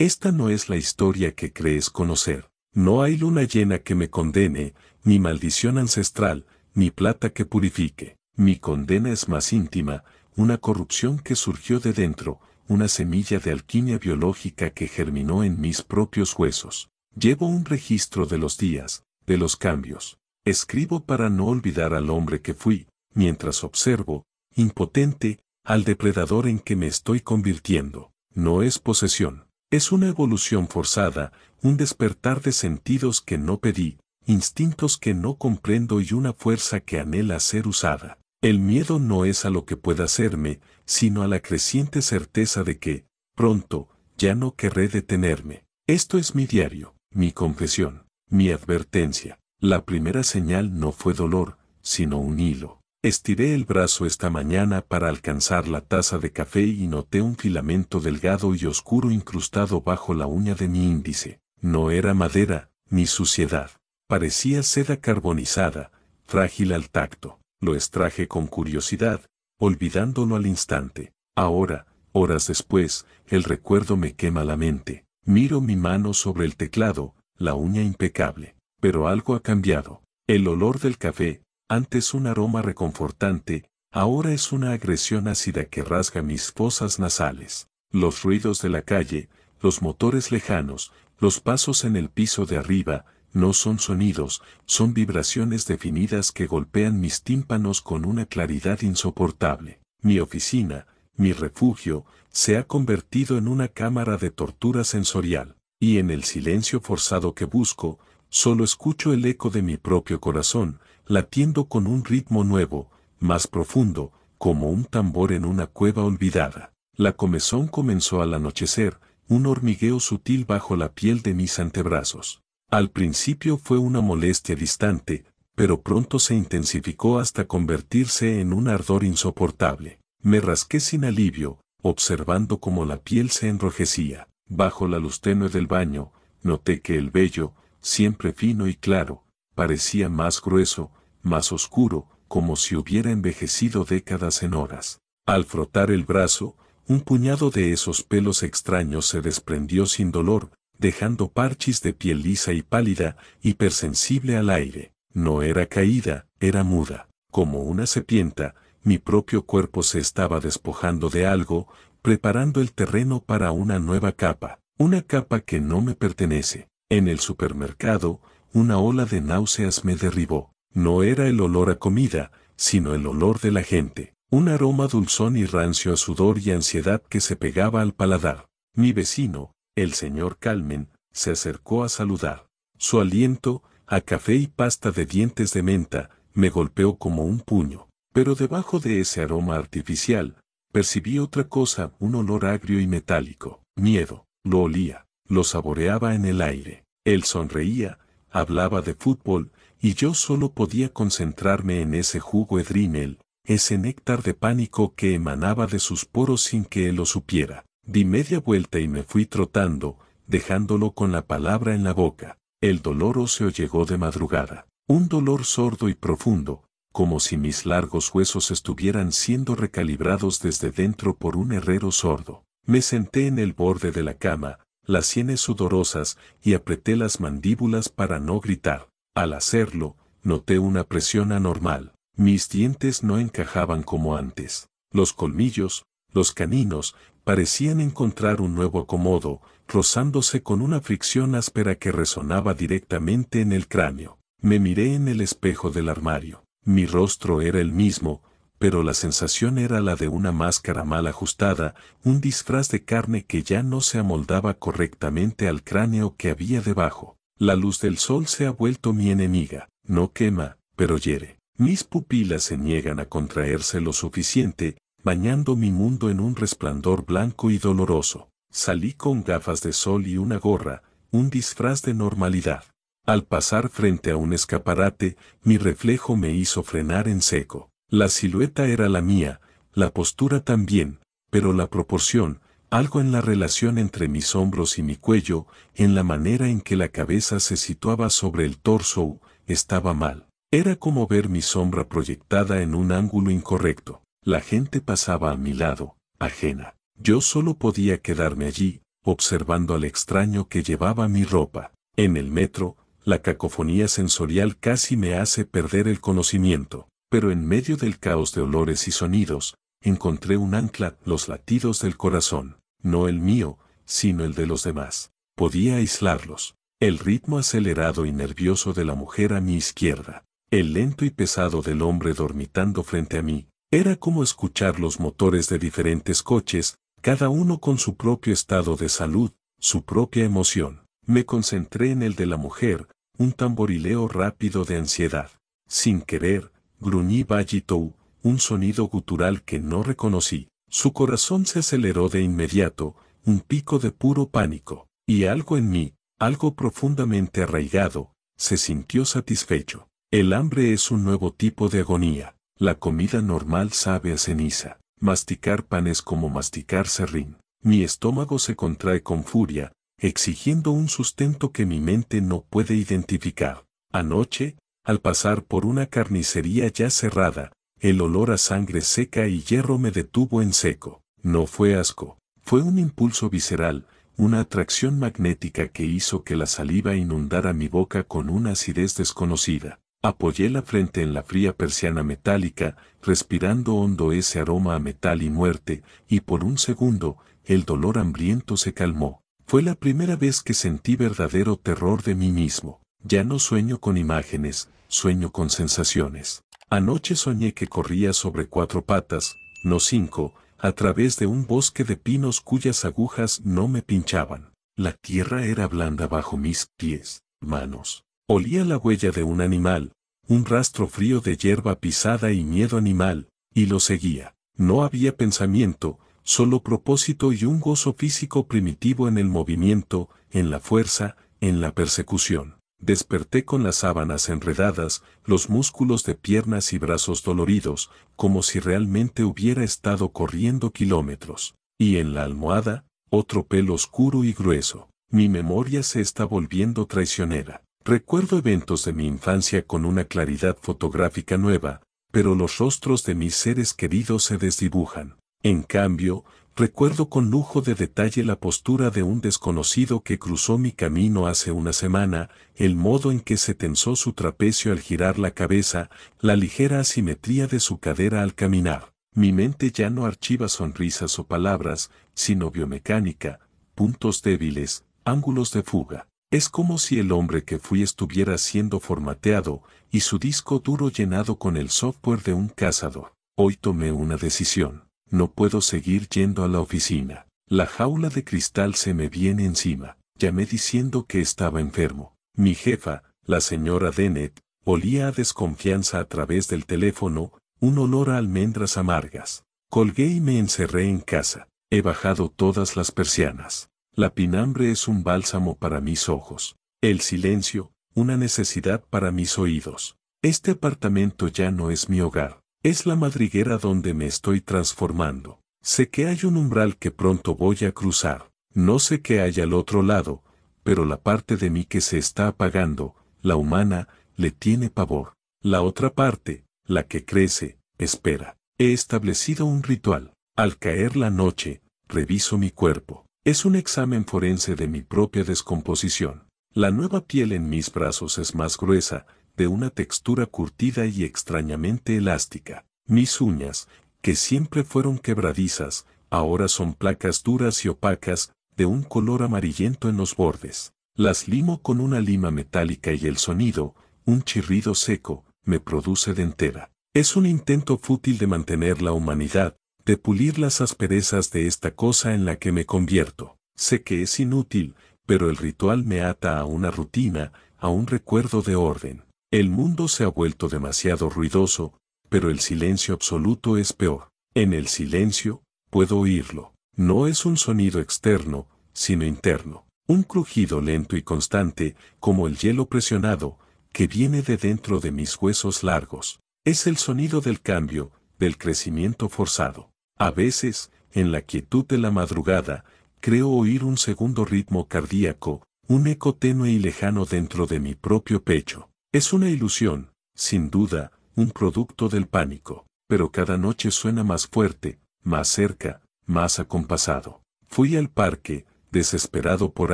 Esta no es la historia que crees conocer. No hay luna llena que me condene, ni maldición ancestral, ni plata que purifique. Mi condena es más íntima, una corrupción que surgió de dentro, una semilla de alquimia biológica que germinó en mis propios huesos. Llevo un registro de los días, de los cambios. Escribo para no olvidar al hombre que fui, mientras observo, impotente, al depredador en que me estoy convirtiendo. No es posesión, es una evolución forzada, un despertar de sentidos que no pedí, instintos que no comprendo y una fuerza que anhela ser usada. El miedo no es a lo que pueda hacerme, sino a la creciente certeza de que, pronto, ya no querré detenerme. Esto es mi diario, mi confesión, mi advertencia. La primera señal no fue dolor, sino un hilo. Estiré el brazo esta mañana para alcanzar la taza de café y noté un filamento delgado y oscuro incrustado bajo la uña de mi índice. No era madera, ni suciedad. Parecía seda carbonizada, frágil al tacto. Lo extraje con curiosidad, olvidándolo al instante. Ahora, horas después, el recuerdo me quema la mente. Miro mi mano sobre el teclado, la uña impecable. Pero algo ha cambiado. El olor del café, antes un aroma reconfortante, ahora es una agresión ácida que rasga mis fosas nasales. Los ruidos de la calle, los motores lejanos, los pasos en el piso de arriba, no son sonidos, son vibraciones definidas que golpean mis tímpanos con una claridad insoportable. Mi oficina, mi refugio, se ha convertido en una cámara de tortura sensorial, y en el silencio forzado que busco, solo escucho el eco de mi propio corazón, latiendo con un ritmo nuevo, más profundo, como un tambor en una cueva olvidada. La comezón comenzó al anochecer, un hormigueo sutil bajo la piel de mis antebrazos. Al principio fue una molestia distante, pero pronto se intensificó hasta convertirse en un ardor insoportable. Me rasqué sin alivio, observando cómo la piel se enrojecía. Bajo la luz tenue del baño, noté que el vello, siempre fino y claro, parecía más grueso, más oscuro, como si hubiera envejecido décadas en horas. Al frotar el brazo, un puñado de esos pelos extraños se desprendió sin dolor, dejando parchis de piel lisa y pálida, hipersensible al aire. No era caída, era muda. Como una serpiente, mi propio cuerpo se estaba despojando de algo, preparando el terreno para una nueva capa, una capa que no me pertenece. En el supermercado, una ola de náuseas me derribó. No era el olor a comida, sino el olor de la gente. Un aroma dulzón y rancio a sudor y ansiedad que se pegaba al paladar. Mi vecino, el señor Calmen, se acercó a saludar. Su aliento, a café y pasta de dientes de menta, me golpeó como un puño. Pero debajo de ese aroma artificial, percibí otra cosa, un olor agrio y metálico. Miedo. Lo olía, lo saboreaba en el aire. Él sonreía, hablaba de fútbol, y yo solo podía concentrarme en ese jugo edrínel, ese néctar de pánico que emanaba de sus poros sin que él lo supiera. Di media vuelta y me fui trotando, dejándolo con la palabra en la boca. El dolor óseo llegó de madrugada. Un dolor sordo y profundo, como si mis largos huesos estuvieran siendo recalibrados desde dentro por un herrero sordo. Me senté en el borde de la cama, las sienes sudorosas, y apreté las mandíbulas para no gritar. Al hacerlo, noté una presión anormal. Mis dientes no encajaban como antes. Los colmillos, los caninos, parecían encontrar un nuevo acomodo, rozándose con una fricción áspera que resonaba directamente en el cráneo. Me miré en el espejo del armario. Mi rostro era el mismo, pero la sensación era la de una máscara mal ajustada, un disfraz de carne que ya no se amoldaba correctamente al cráneo que había debajo. La luz del sol se ha vuelto mi enemiga. No quema, pero hiere. Mis pupilas se niegan a contraerse lo suficiente, bañando mi mundo en un resplandor blanco y doloroso. Salí con gafas de sol y una gorra, un disfraz de normalidad. Al pasar frente a un escaparate, mi reflejo me hizo frenar en seco. La silueta era la mía, la postura también, pero la proporción, algo en la relación entre mis hombros y mi cuello, en la manera en que la cabeza se situaba sobre el torso, estaba mal. Era como ver mi sombra proyectada en un ángulo incorrecto. La gente pasaba a mi lado, ajena. Yo solo podía quedarme allí, observando al extraño que llevaba mi ropa. En el metro, la cacofonía sensorial casi me hace perder el conocimiento, pero en medio del caos de olores y sonidos, encontré un ancla, los latidos del corazón, no el mío, sino el de los demás. Podía aislarlos. El ritmo acelerado y nervioso de la mujer a mi izquierda, el lento y pesado del hombre dormitando frente a mí, era como escuchar los motores de diferentes coches, cada uno con su propio estado de salud, su propia emoción. Me concentré en el de la mujer, un tamborileo rápido de ansiedad. Sin querer, gruñí Bajitou, un sonido gutural que no reconocí. Su corazón se aceleró de inmediato, un pico de puro pánico, y algo en mí, algo profundamente arraigado, se sintió satisfecho. El hambre es un nuevo tipo de agonía. La comida normal sabe a ceniza. Masticar pan es como masticar serrín. Mi estómago se contrae con furia, exigiendo un sustento que mi mente no puede identificar. Anoche, al pasar por una carnicería ya cerrada, el olor a sangre seca y hierro me detuvo en seco. No fue asco, fue un impulso visceral, una atracción magnética que hizo que la saliva inundara mi boca con una acidez desconocida. Apoyé la frente en la fría persiana metálica, respirando hondo ese aroma a metal y muerte, y por un segundo, el dolor hambriento se calmó. Fue la primera vez que sentí verdadero terror de mí mismo. Ya no sueño con imágenes, sueño con sensaciones. Anoche soñé que corría sobre 4 patas, no 5, a través de un bosque de pinos cuyas agujas no me pinchaban. La tierra era blanda bajo mis pies, manos. Olía la huella de un animal, un rastro frío de hierba pisada y miedo animal, y lo seguía. No había pensamiento, solo propósito y un gozo físico primitivo en el movimiento, en la fuerza, en la persecución. Desperté con las sábanas enredadas, los músculos de piernas y brazos doloridos, como si realmente hubiera estado corriendo kilómetros. Y en la almohada, otro pelo oscuro y grueso. Mi memoria se está volviendo traicionera. Recuerdo eventos de mi infancia con una claridad fotográfica nueva, pero los rostros de mis seres queridos se desdibujan. En cambio, recuerdo con lujo de detalle la postura de un desconocido que cruzó mi camino hace una semana, el modo en que se tensó su trapecio al girar la cabeza, la ligera asimetría de su cadera al caminar. Mi mente ya no archiva sonrisas o palabras, sino biomecánica, puntos débiles, ángulos de fuga. Es como si el hombre que fui estuviera siendo formateado, y su disco duro llenado con el software de un cazador. Hoy tomé una decisión. No puedo seguir yendo a la oficina. La jaula de cristal se me viene encima. Llamé diciendo que estaba enfermo. Mi jefa, la señora Dennett, olía a desconfianza a través del teléfono, un olor a almendras amargas. Colgué y me encerré en casa. He bajado todas las persianas. La pinambre es un bálsamo para mis ojos. El silencio, una necesidad para mis oídos. Este apartamento ya no es mi hogar. Es la madriguera donde me estoy transformando. Sé que hay un umbral que pronto voy a cruzar. No sé qué hay al otro lado, pero la parte de mí que se está apagando, la humana, le tiene pavor. La otra parte, la que crece, espera. He establecido un ritual. Al caer la noche, reviso mi cuerpo. Es un examen forense de mi propia descomposición. La nueva piel en mis brazos es más gruesa, de una textura curtida y extrañamente elástica. Mis uñas, que siempre fueron quebradizas, ahora son placas duras y opacas, de un color amarillento en los bordes. Las limo con una lima metálica y el sonido, un chirrido seco, me produce dentera. Es un intento fútil de mantener la humanidad, de pulir las asperezas de esta cosa en la que me convierto. Sé que es inútil, pero el ritual me ata a una rutina, a un recuerdo de orden. El mundo se ha vuelto demasiado ruidoso, pero el silencio absoluto es peor. En el silencio, puedo oírlo. No es un sonido externo, sino interno. Un crujido lento y constante, como el hielo presionado, que viene de dentro de mis huesos largos. Es el sonido del cambio, del crecimiento forzado. A veces, en la quietud de la madrugada, creo oír un segundo ritmo cardíaco, un eco tenue y lejano dentro de mi propio pecho. Es una ilusión, sin duda, un producto del pánico, pero cada noche suena más fuerte, más cerca, más acompasado. Fui al parque, desesperado por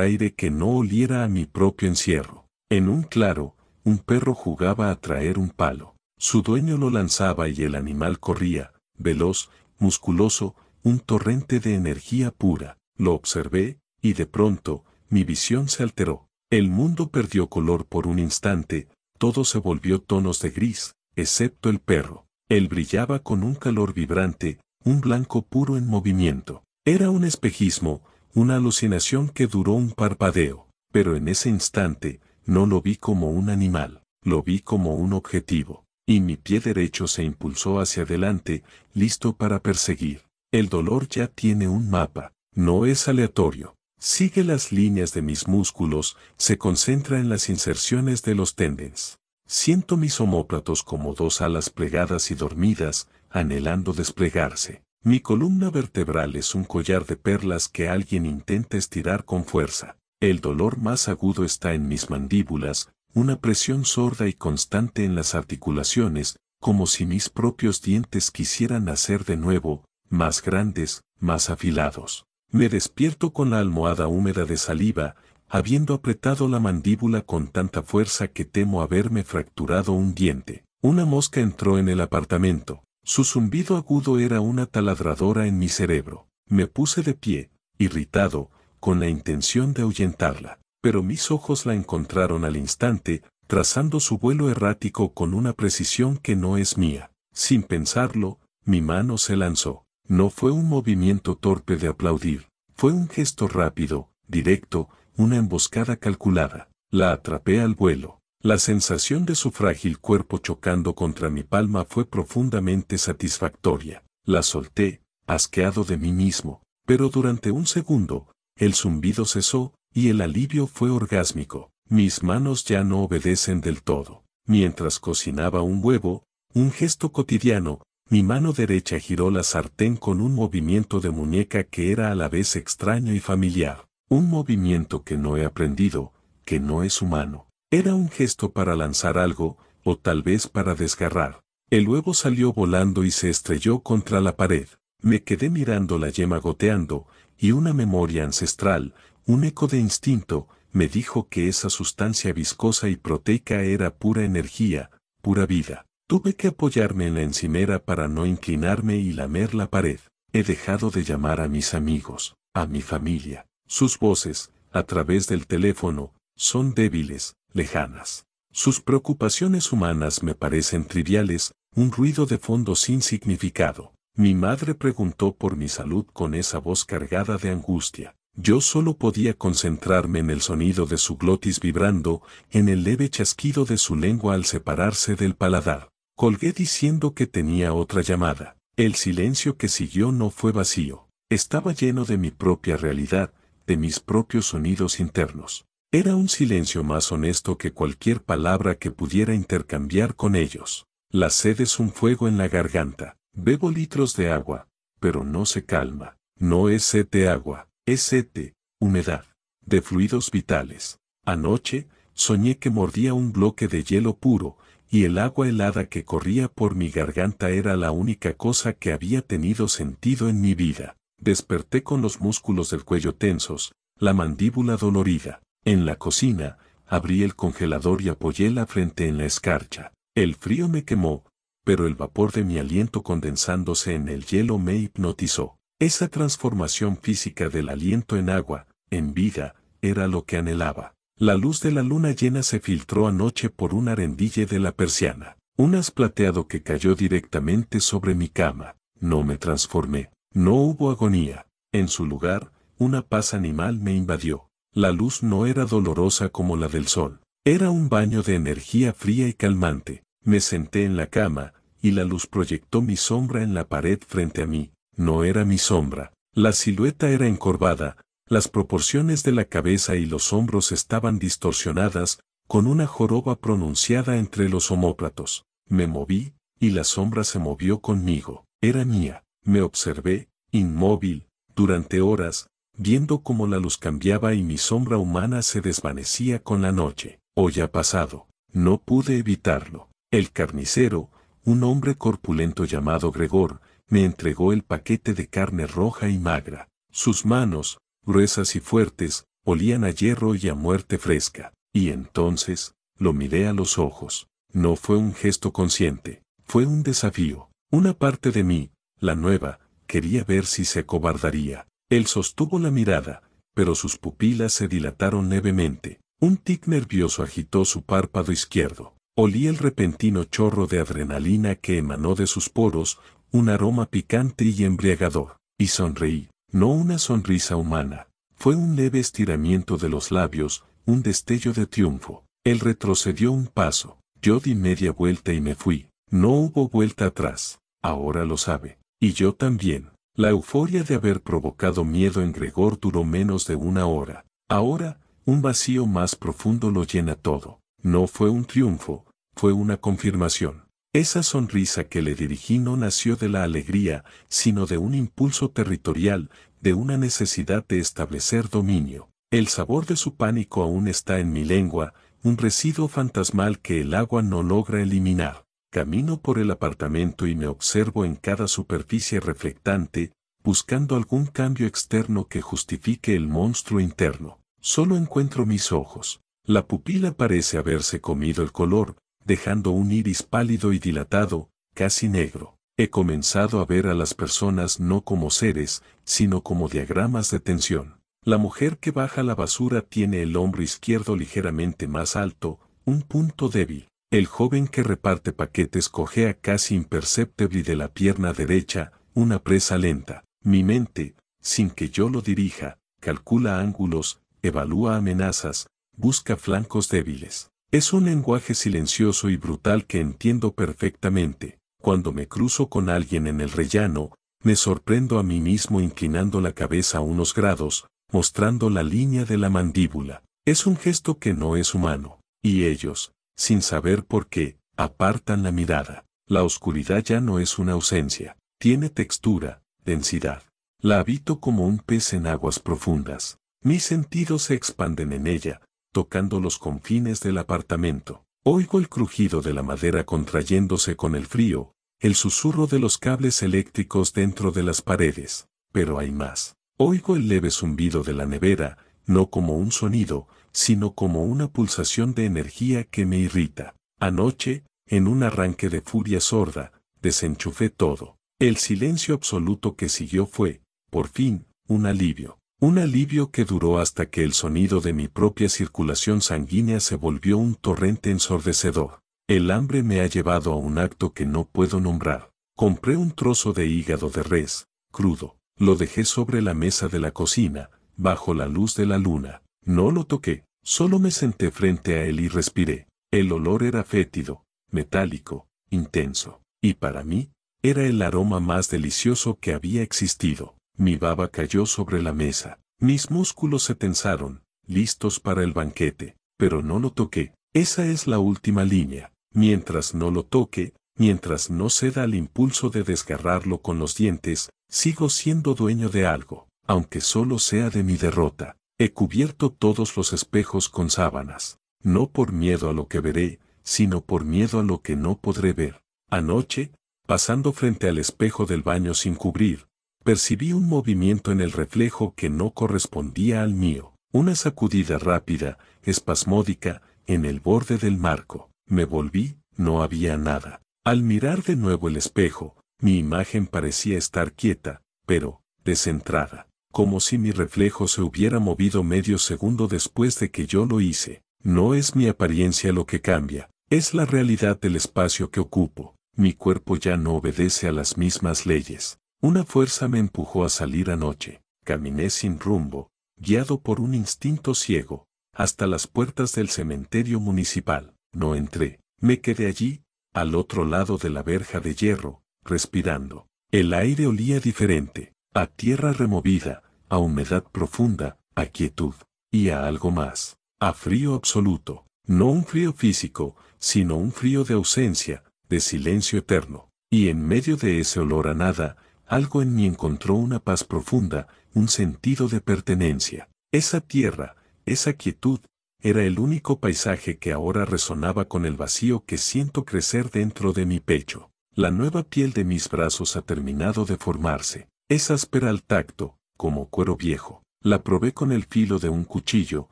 aire que no oliera a mi propio encierro. En un claro, un perro jugaba a traer un palo. Su dueño lo lanzaba y el animal corría, veloz, musculoso, un torrente de energía pura. Lo observé, y de pronto, mi visión se alteró. El mundo perdió color por un instante, todo se volvió tonos de gris, excepto el perro. Él brillaba con un calor vibrante, un blanco puro en movimiento. Era un espejismo, una alucinación que duró un parpadeo, pero en ese instante, no lo vi como un animal, lo vi como un objetivo, y mi pie derecho se impulsó hacia adelante, listo para perseguir. El dolor ya tiene un mapa, no es aleatorio. Sigue las líneas de mis músculos, se concentra en las inserciones de los tendens. Siento mis omóplatos como dos alas plegadas y dormidas, anhelando desplegarse. Mi columna vertebral es un collar de perlas que alguien intenta estirar con fuerza. El dolor más agudo está en mis mandíbulas, una presión sorda y constante en las articulaciones, como si mis propios dientes quisieran nacer de nuevo, más grandes, más afilados. Me despierto con la almohada húmeda de saliva, habiendo apretado la mandíbula con tanta fuerza que temo haberme fracturado un diente. Una mosca entró en el apartamento. Su zumbido agudo era una taladradora en mi cerebro. Me puse de pie, irritado, con la intención de ahuyentarla. Pero mis ojos la encontraron al instante, trazando su vuelo errático con una precisión que no es mía. Sin pensarlo, mi mano se lanzó. No fue un movimiento torpe de aplaudir, fue un gesto rápido, directo, una emboscada calculada. La atrapé al vuelo. La sensación de su frágil cuerpo chocando contra mi palma fue profundamente satisfactoria. La solté, asqueado de mí mismo, pero durante un segundo, el zumbido cesó, y el alivio fue orgásmico. Mis manos ya no obedecen del todo. Mientras cocinaba un huevo, un gesto cotidiano, mi mano derecha giró la sartén con un movimiento de muñeca que era a la vez extraño y familiar. Un movimiento que no he aprendido, que no es humano. Era un gesto para lanzar algo, o tal vez para desgarrar. El huevo salió volando y se estrelló contra la pared. Me quedé mirando la yema goteando, y una memoria ancestral, un eco de instinto, me dijo que esa sustancia viscosa y proteica era pura energía, pura vida. Tuve que apoyarme en la encimera para no inclinarme y lamer la pared. He dejado de llamar a mis amigos, a mi familia. Sus voces, a través del teléfono, son débiles, lejanas. Sus preocupaciones humanas me parecen triviales, un ruido de fondo sin significado. Mi madre preguntó por mi salud con esa voz cargada de angustia. Yo solo podía concentrarme en el sonido de su glotis vibrando, en el leve chasquido de su lengua al separarse del paladar. Colgué diciendo que tenía otra llamada. El silencio que siguió no fue vacío. Estaba lleno de mi propia realidad, de mis propios sonidos internos. Era un silencio más honesto que cualquier palabra que pudiera intercambiar con ellos. La sed es un fuego en la garganta. Bebo litros de agua, pero no se calma. No es sed de agua, es sed de humedad, de fluidos vitales. Anoche, soñé que mordía un bloque de hielo puro, y el agua helada que corría por mi garganta era la única cosa que había tenido sentido en mi vida. Desperté con los músculos del cuello tensos, la mandíbula dolorida. En la cocina, abrí el congelador y apoyé la frente en la escarcha. El frío me quemó, pero el vapor de mi aliento condensándose en el hielo me hipnotizó. Esa transformación física del aliento en agua, en vida, era lo que anhelaba. La luz de la luna llena se filtró anoche por un arendille de la persiana. Un haz plateado que cayó directamente sobre mi cama. No me transformé. No hubo agonía. En su lugar, una paz animal me invadió. La luz no era dolorosa como la del sol. Era un baño de energía fría y calmante. Me senté en la cama, y la luz proyectó mi sombra en la pared frente a mí. No era mi sombra. La silueta era encorvada, las proporciones de la cabeza y los hombros estaban distorsionadas, con una joroba pronunciada entre los omóplatos. Me moví, y la sombra se movió conmigo. Era mía. Me observé, inmóvil, durante horas, viendo cómo la luz cambiaba y mi sombra humana se desvanecía con la noche. Hoy ha pasado. No pude evitarlo. El carnicero, un hombre corpulento llamado Gregor, me entregó el paquete de carne roja y magra. Sus manos, gruesas y fuertes, olían a hierro y a muerte fresca. Y entonces, lo miré a los ojos. No fue un gesto consciente, fue un desafío. Una parte de mí, la nueva, quería ver si se acobardaría. Él sostuvo la mirada, pero sus pupilas se dilataron levemente. Un tic nervioso agitó su párpado izquierdo. Olí el repentino chorro de adrenalina que emanó de sus poros, un aroma picante y embriagador. Y sonreí, no una sonrisa humana. Fue un leve estiramiento de los labios, un destello de triunfo. Él retrocedió un paso. Yo di media vuelta y me fui. No hubo vuelta atrás. Ahora lo sabe. Y yo también. La euforia de haber provocado miedo en Gregor duró menos de una hora. Ahora, un vacío más profundo lo llena todo. No fue un triunfo, fue una confirmación. Esa sonrisa que le dirigí no nació de la alegría, sino de un impulso territorial, de una necesidad de establecer dominio. El sabor de su pánico aún está en mi lengua, un residuo fantasmal que el agua no logra eliminar. Camino por el apartamento y me observo en cada superficie reflectante, buscando algún cambio externo que justifique el monstruo interno. Solo encuentro mis ojos. La pupila parece haberse comido el color, dejando un iris pálido y dilatado, casi negro. He comenzado a ver a las personas no como seres, sino como diagramas de tensión. La mujer que baja la basura tiene el hombro izquierdo ligeramente más alto, un punto débil. El joven que reparte paquetes cojea casi imperceptible de la pierna derecha, una presa lenta. Mi mente, sin que yo lo dirija, calcula ángulos, evalúa amenazas, busca flancos débiles. Es un lenguaje silencioso y brutal que entiendo perfectamente. Cuando me cruzo con alguien en el rellano, me sorprendo a mí mismo inclinando la cabeza unos grados, mostrando la línea de la mandíbula. Es un gesto que no es humano. Y ellos, sin saber por qué, apartan la mirada. La oscuridad ya no es una ausencia. Tiene textura, densidad. La habito como un pez en aguas profundas. Mis sentidos se expanden en ella, tocando los confines del apartamento. Oigo el crujido de la madera contrayéndose con el frío, el susurro de los cables eléctricos dentro de las paredes. Pero hay más. Oigo el leve zumbido de la nevera, no como un sonido, sino como una pulsación de energía que me irrita. Anoche, en un arranque de furia sorda, desenchufé todo. El silencio absoluto que siguió fue, por fin, un alivio. Un alivio que duró hasta que el sonido de mi propia circulación sanguínea se volvió un torrente ensordecedor. El hambre me ha llevado a un acto que no puedo nombrar. Compré un trozo de hígado de res, crudo. Lo dejé sobre la mesa de la cocina, bajo la luz de la luna. No lo toqué, solo me senté frente a él y respiré. El olor era fétido, metálico, intenso. Y para mí, era el aroma más delicioso que había existido. Mi baba cayó sobre la mesa. Mis músculos se tensaron, listos para el banquete. Pero no lo toqué. Esa es la última línea. Mientras no lo toque, mientras no ceda al impulso de desgarrarlo con los dientes, sigo siendo dueño de algo, aunque solo sea de mi derrota. He cubierto todos los espejos con sábanas. No por miedo a lo que veré, sino por miedo a lo que no podré ver. Anoche, pasando frente al espejo del baño sin cubrir, percibí un movimiento en el reflejo que no correspondía al mío. Una sacudida rápida, espasmódica, en el borde del marco. Me volví, no había nada. Al mirar de nuevo el espejo, mi imagen parecía estar quieta, pero, descentrada, como si mi reflejo se hubiera movido medio segundo después de que yo lo hice. No es mi apariencia lo que cambia, es la realidad del espacio que ocupo. Mi cuerpo ya no obedece a las mismas leyes. Una fuerza me empujó a salir anoche. Caminé sin rumbo, guiado por un instinto ciego, hasta las puertas del cementerio municipal. No entré. Me quedé allí, al otro lado de la verja de hierro, respirando. El aire olía diferente, a tierra removida, a humedad profunda, a quietud, y a algo más, a frío absoluto. No un frío físico, sino un frío de ausencia, de silencio eterno. Y en medio de ese olor a nada, algo en mí encontró una paz profunda, un sentido de pertenencia. Esa tierra, esa quietud, era el único paisaje que ahora resonaba con el vacío que siento crecer dentro de mi pecho. La nueva piel de mis brazos ha terminado de formarse. Es áspera al tacto, como cuero viejo. La probé con el filo de un cuchillo,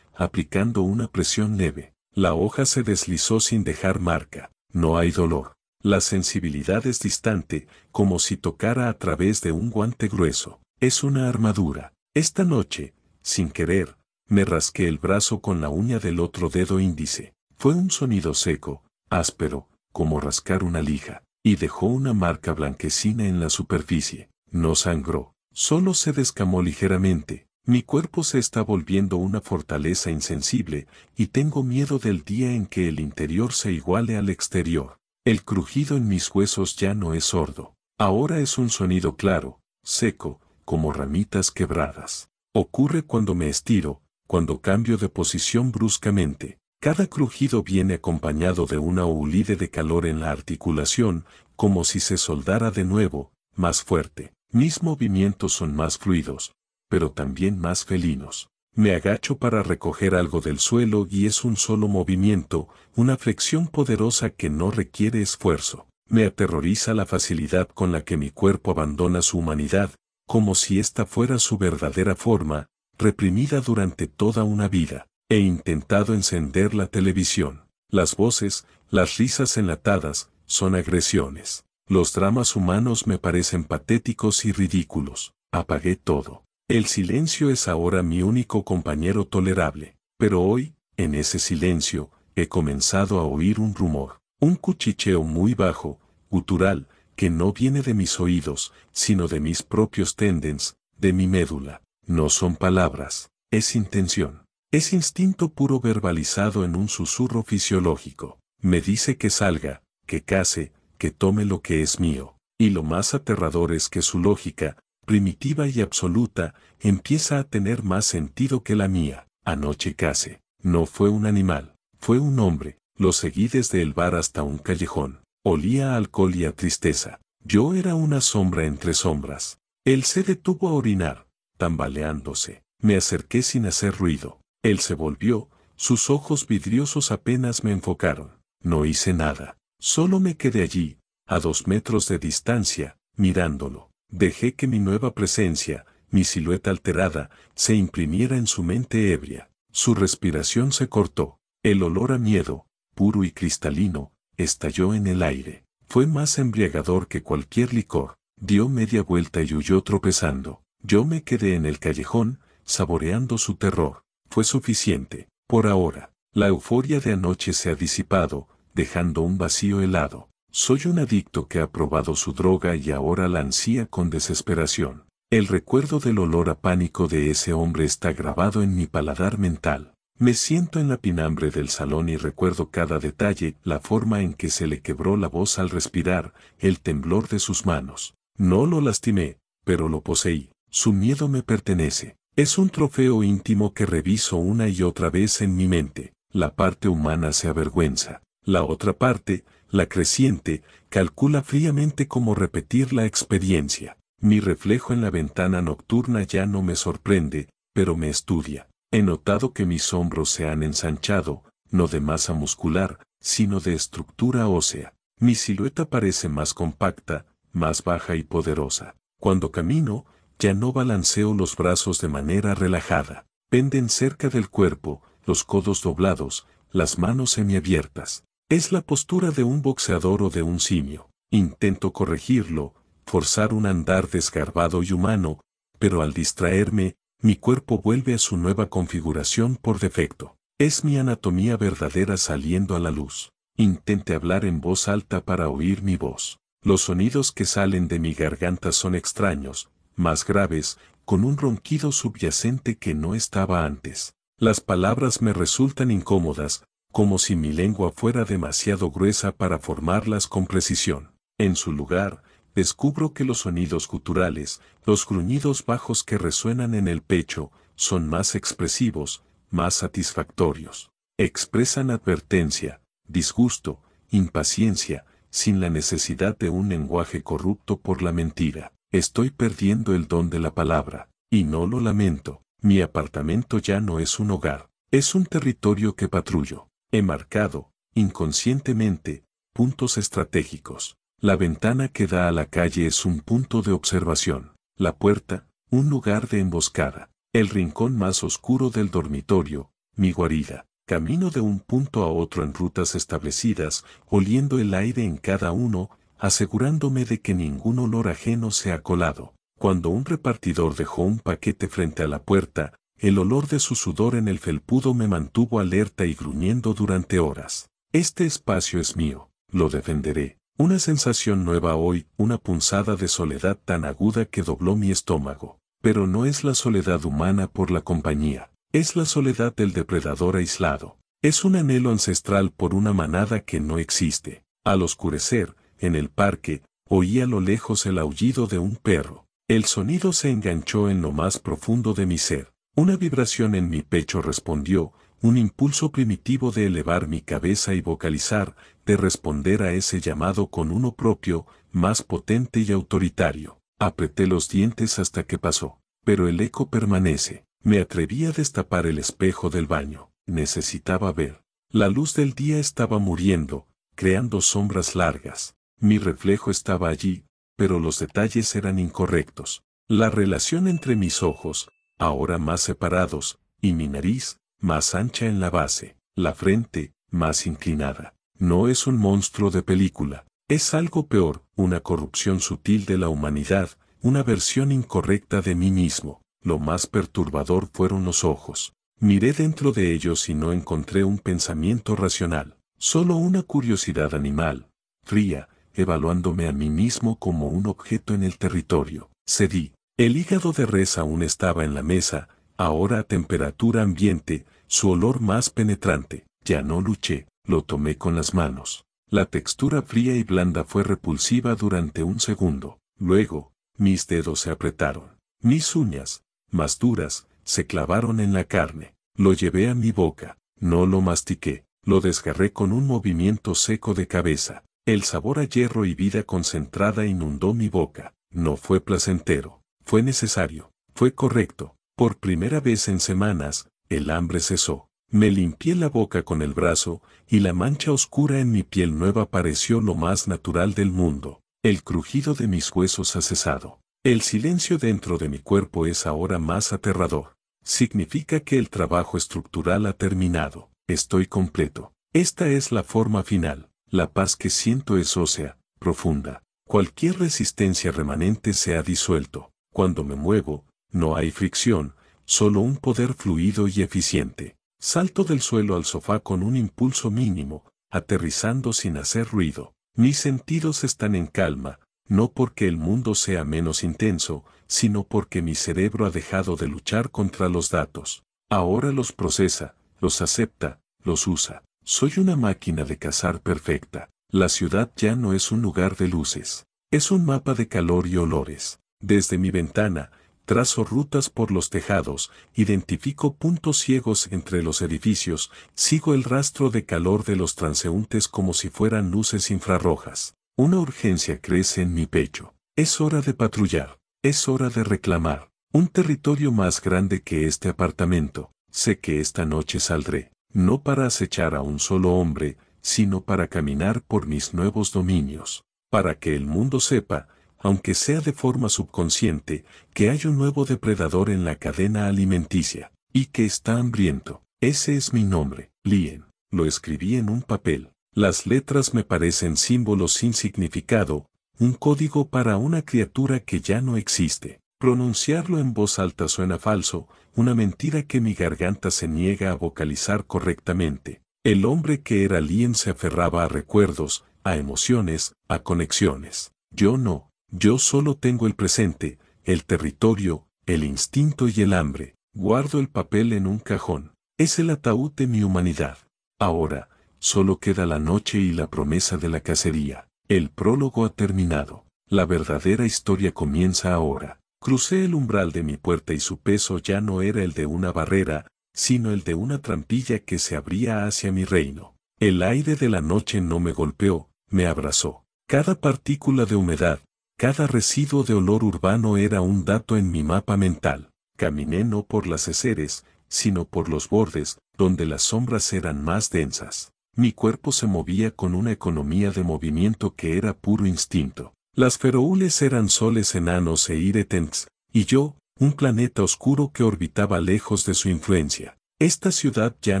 aplicando una presión leve. La hoja se deslizó sin dejar marca. No hay dolor. La sensibilidad es distante, como si tocara a través de un guante grueso. Es una armadura. Esta noche, sin querer, me rasqué el brazo con la uña del otro dedo índice. Fue un sonido seco, áspero, como rascar una lija, y dejó una marca blanquecina en la superficie. No sangró, solo se descamó ligeramente. Mi cuerpo se está volviendo una fortaleza insensible, y tengo miedo del día en que el interior se iguale al exterior. El crujido en mis huesos ya no es sordo. Ahora es un sonido claro, seco, como ramitas quebradas. Ocurre cuando me estiro, cuando cambio de posición bruscamente. Cada crujido viene acompañado de una ulide de calor en la articulación, como si se soldara de nuevo, más fuerte. Mis movimientos son más fluidos, pero también más felinos. Me agacho para recoger algo del suelo y es un solo movimiento, una flexión poderosa que no requiere esfuerzo. Me aterroriza la facilidad con la que mi cuerpo abandona su humanidad, como si esta fuera su verdadera forma, reprimida durante toda una vida. He intentado encender la televisión. Las voces, las risas enlatadas, son agresiones. Los dramas humanos me parecen patéticos y ridículos. Apagué todo. El silencio es ahora mi único compañero tolerable. Pero hoy, en ese silencio, he comenzado a oír un rumor. Un cuchicheo muy bajo, gutural, que no viene de mis oídos, sino de mis propios tendens, de mi médula. No son palabras, es intención. Es instinto puro verbalizado en un susurro fisiológico. Me dice que salga, que case, que tome lo que es mío. Y lo más aterrador es que su lógica, primitiva y absoluta, empieza a tener más sentido que la mía. Anoche case. No fue un animal, fue un hombre. Lo seguí desde el bar hasta un callejón. Olía a alcohol y a tristeza. Yo era una sombra entre sombras. Él se detuvo a orinar, tambaleándose. Me acerqué sin hacer ruido. Él se volvió, sus ojos vidriosos apenas me enfocaron. No hice nada. Solo me quedé allí, a 2 metros de distancia, mirándolo. Dejé que mi nueva presencia, mi silueta alterada, se imprimiera en su mente ebria. Su respiración se cortó. El olor a miedo, puro y cristalino, estalló en el aire. Fue más embriagador que cualquier licor. Dio media vuelta y huyó tropezando. Yo me quedé en el callejón, saboreando su terror. Fue suficiente. Por ahora, la euforia de anoche se ha disipado, dejando un vacío helado. Soy un adicto que ha probado su droga y ahora la ansía con desesperación. El recuerdo del olor a pánico de ese hombre está grabado en mi paladar mental. Me siento en la pinambre del salón y recuerdo cada detalle, la forma en que se le quebró la voz al respirar, el temblor de sus manos. No lo lastimé, pero lo poseí. Su miedo me pertenece. Es un trofeo íntimo que reviso una y otra vez en mi mente. La parte humana se avergüenza. La otra parte, la creciente, calcula fríamente cómo repetir la experiencia. Mi reflejo en la ventana nocturna ya no me sorprende, pero me estudia. He notado que mis hombros se han ensanchado, no de masa muscular, sino de estructura ósea. Mi silueta parece más compacta, más baja y poderosa. Cuando camino, ya no balanceo los brazos de manera relajada. Penden cerca del cuerpo, los codos doblados, las manos semiabiertas. Es la postura de un boxeador o de un simio. Intento corregirlo, forzar un andar desgarbado y humano, pero al distraerme, mi cuerpo vuelve a su nueva configuración por defecto. Es mi anatomía verdadera saliendo a la luz. Intente hablar en voz alta para oír mi voz. Los sonidos que salen de mi garganta son extraños, más graves, con un ronquido subyacente que no estaba antes. Las palabras me resultan incómodas, como si mi lengua fuera demasiado gruesa para formarlas con precisión. En su lugar, descubro que los sonidos guturales, los gruñidos bajos que resuenan en el pecho, son más expresivos, más satisfactorios. Expresan advertencia, disgusto, impaciencia, sin la necesidad de un lenguaje corrupto por la mentira. Estoy perdiendo el don de la palabra, y no lo lamento. Mi apartamento ya no es un hogar, es un territorio que patrullo. He marcado, inconscientemente, puntos estratégicos. La ventana que da a la calle es un punto de observación. La puerta, un lugar de emboscada. el rincón más oscuro del dormitorio, mi guarida. Camino de un punto a otro en rutas establecidas, oliendo el aire en cada uno, asegurándome de que ningún olor ajeno se ha colado. Cuando un repartidor dejó un paquete frente a la puerta, el olor de su sudor en el felpudo me mantuvo alerta y gruñendo durante horas. Este espacio es mío, lo defenderé. Una sensación nueva hoy, una punzada de soledad tan aguda que dobló mi estómago. Pero no es la soledad humana por la compañía. Es la soledad del depredador aislado. Es un anhelo ancestral por una manada que no existe. Al oscurecer, en el parque, oí a lo lejos el aullido de un perro. El sonido se enganchó en lo más profundo de mi ser. Una vibración en mi pecho respondió, un impulso primitivo de elevar mi cabeza y vocalizar, de responder a ese llamado con uno propio, más potente y autoritario. Apreté los dientes hasta que pasó. Pero el eco permanece. Me atreví a destapar el espejo del baño. Necesitaba ver. La luz del día estaba muriendo, creando sombras largas. Mi reflejo estaba allí, pero los detalles eran incorrectos. La relación entre mis ojos, ahora más separados, y mi nariz, más ancha en la base, la frente, más inclinada. No es un monstruo de película. Es algo peor, una corrupción sutil de la humanidad, una versión incorrecta de mí mismo. Lo más perturbador fueron los ojos. Miré dentro de ellos y no encontré un pensamiento racional, solo una curiosidad animal, fría, evaluándome a mí mismo como un objeto en el territorio. Cedí. El hígado de res aún estaba en la mesa, ahora a temperatura ambiente, su olor más penetrante. Ya no luché, lo tomé con las manos. La textura fría y blanda fue repulsiva durante un segundo. Luego, mis dedos se apretaron. Mis uñas, más duras, se clavaron en la carne. Lo llevé a mi boca. No lo mastiqué. Lo desgarré con un movimiento seco de cabeza. El sabor a hierro y vida concentrada inundó mi boca. No fue placentero. Fue necesario. Fue correcto. Por primera vez en semanas, el hambre cesó. Me limpié la boca con el brazo, y la mancha oscura en mi piel nueva pareció lo más natural del mundo. El crujido de mis huesos ha cesado. El silencio dentro de mi cuerpo es ahora más aterrador. Significa que el trabajo estructural ha terminado. Estoy completo. Esta es la forma final. La paz que siento es ósea, profunda. Cualquier resistencia remanente se ha disuelto. Cuando me muevo, no hay fricción, solo un poder fluido y eficiente. Salto del suelo al sofá con un impulso mínimo, aterrizando sin hacer ruido. Mis sentidos están en calma, no porque el mundo sea menos intenso, sino porque mi cerebro ha dejado de luchar contra los datos. Ahora los procesa, los acepta, los usa. Soy una máquina de cazar perfecta. La ciudad ya no es un lugar de luces. Es un mapa de calor y olores. Desde mi ventana, trazo rutas por los tejados, identifico puntos ciegos entre los edificios, sigo el rastro de calor de los transeúntes como si fueran luces infrarrojas. Una urgencia crece en mi pecho. Es hora de patrullar. Es hora de reclamar. Un territorio más grande que este apartamento. Sé que esta noche saldré, no para acechar a un solo hombre, sino para caminar por mis nuevos dominios. Para que el mundo sepa, aunque sea de forma subconsciente, que hay un nuevo depredador en la cadena alimenticia, y que está hambriento. Ese es mi nombre, Lien. Lo escribí en un papel. Las letras me parecen símbolos sin significado, un código para una criatura que ya no existe. Pronunciarlo en voz alta suena falso, una mentira que mi garganta se niega a vocalizar correctamente. El hombre que era Lien se aferraba a recuerdos, a emociones, a conexiones. Yo no. Yo solo tengo el presente, el territorio, el instinto y el hambre. Guardo el papel en un cajón. Es el ataúd de mi humanidad. Ahora, solo queda la noche y la promesa de la cacería. El prólogo ha terminado. La verdadera historia comienza ahora. Crucé el umbral de mi puerta y su peso ya no era el de una barrera, sino el de una trampilla que se abría hacia mi reino. El aire de la noche no me golpeó, me abrazó. Cada partícula de humedad, cada residuo de olor urbano era un dato en mi mapa mental. Caminé no por las aceras, sino por los bordes, donde las sombras eran más densas. Mi cuerpo se movía con una economía de movimiento que era puro instinto. Las feroules eran soles enanos e iretens, y yo, un planeta oscuro que orbitaba lejos de su influencia. Esta ciudad ya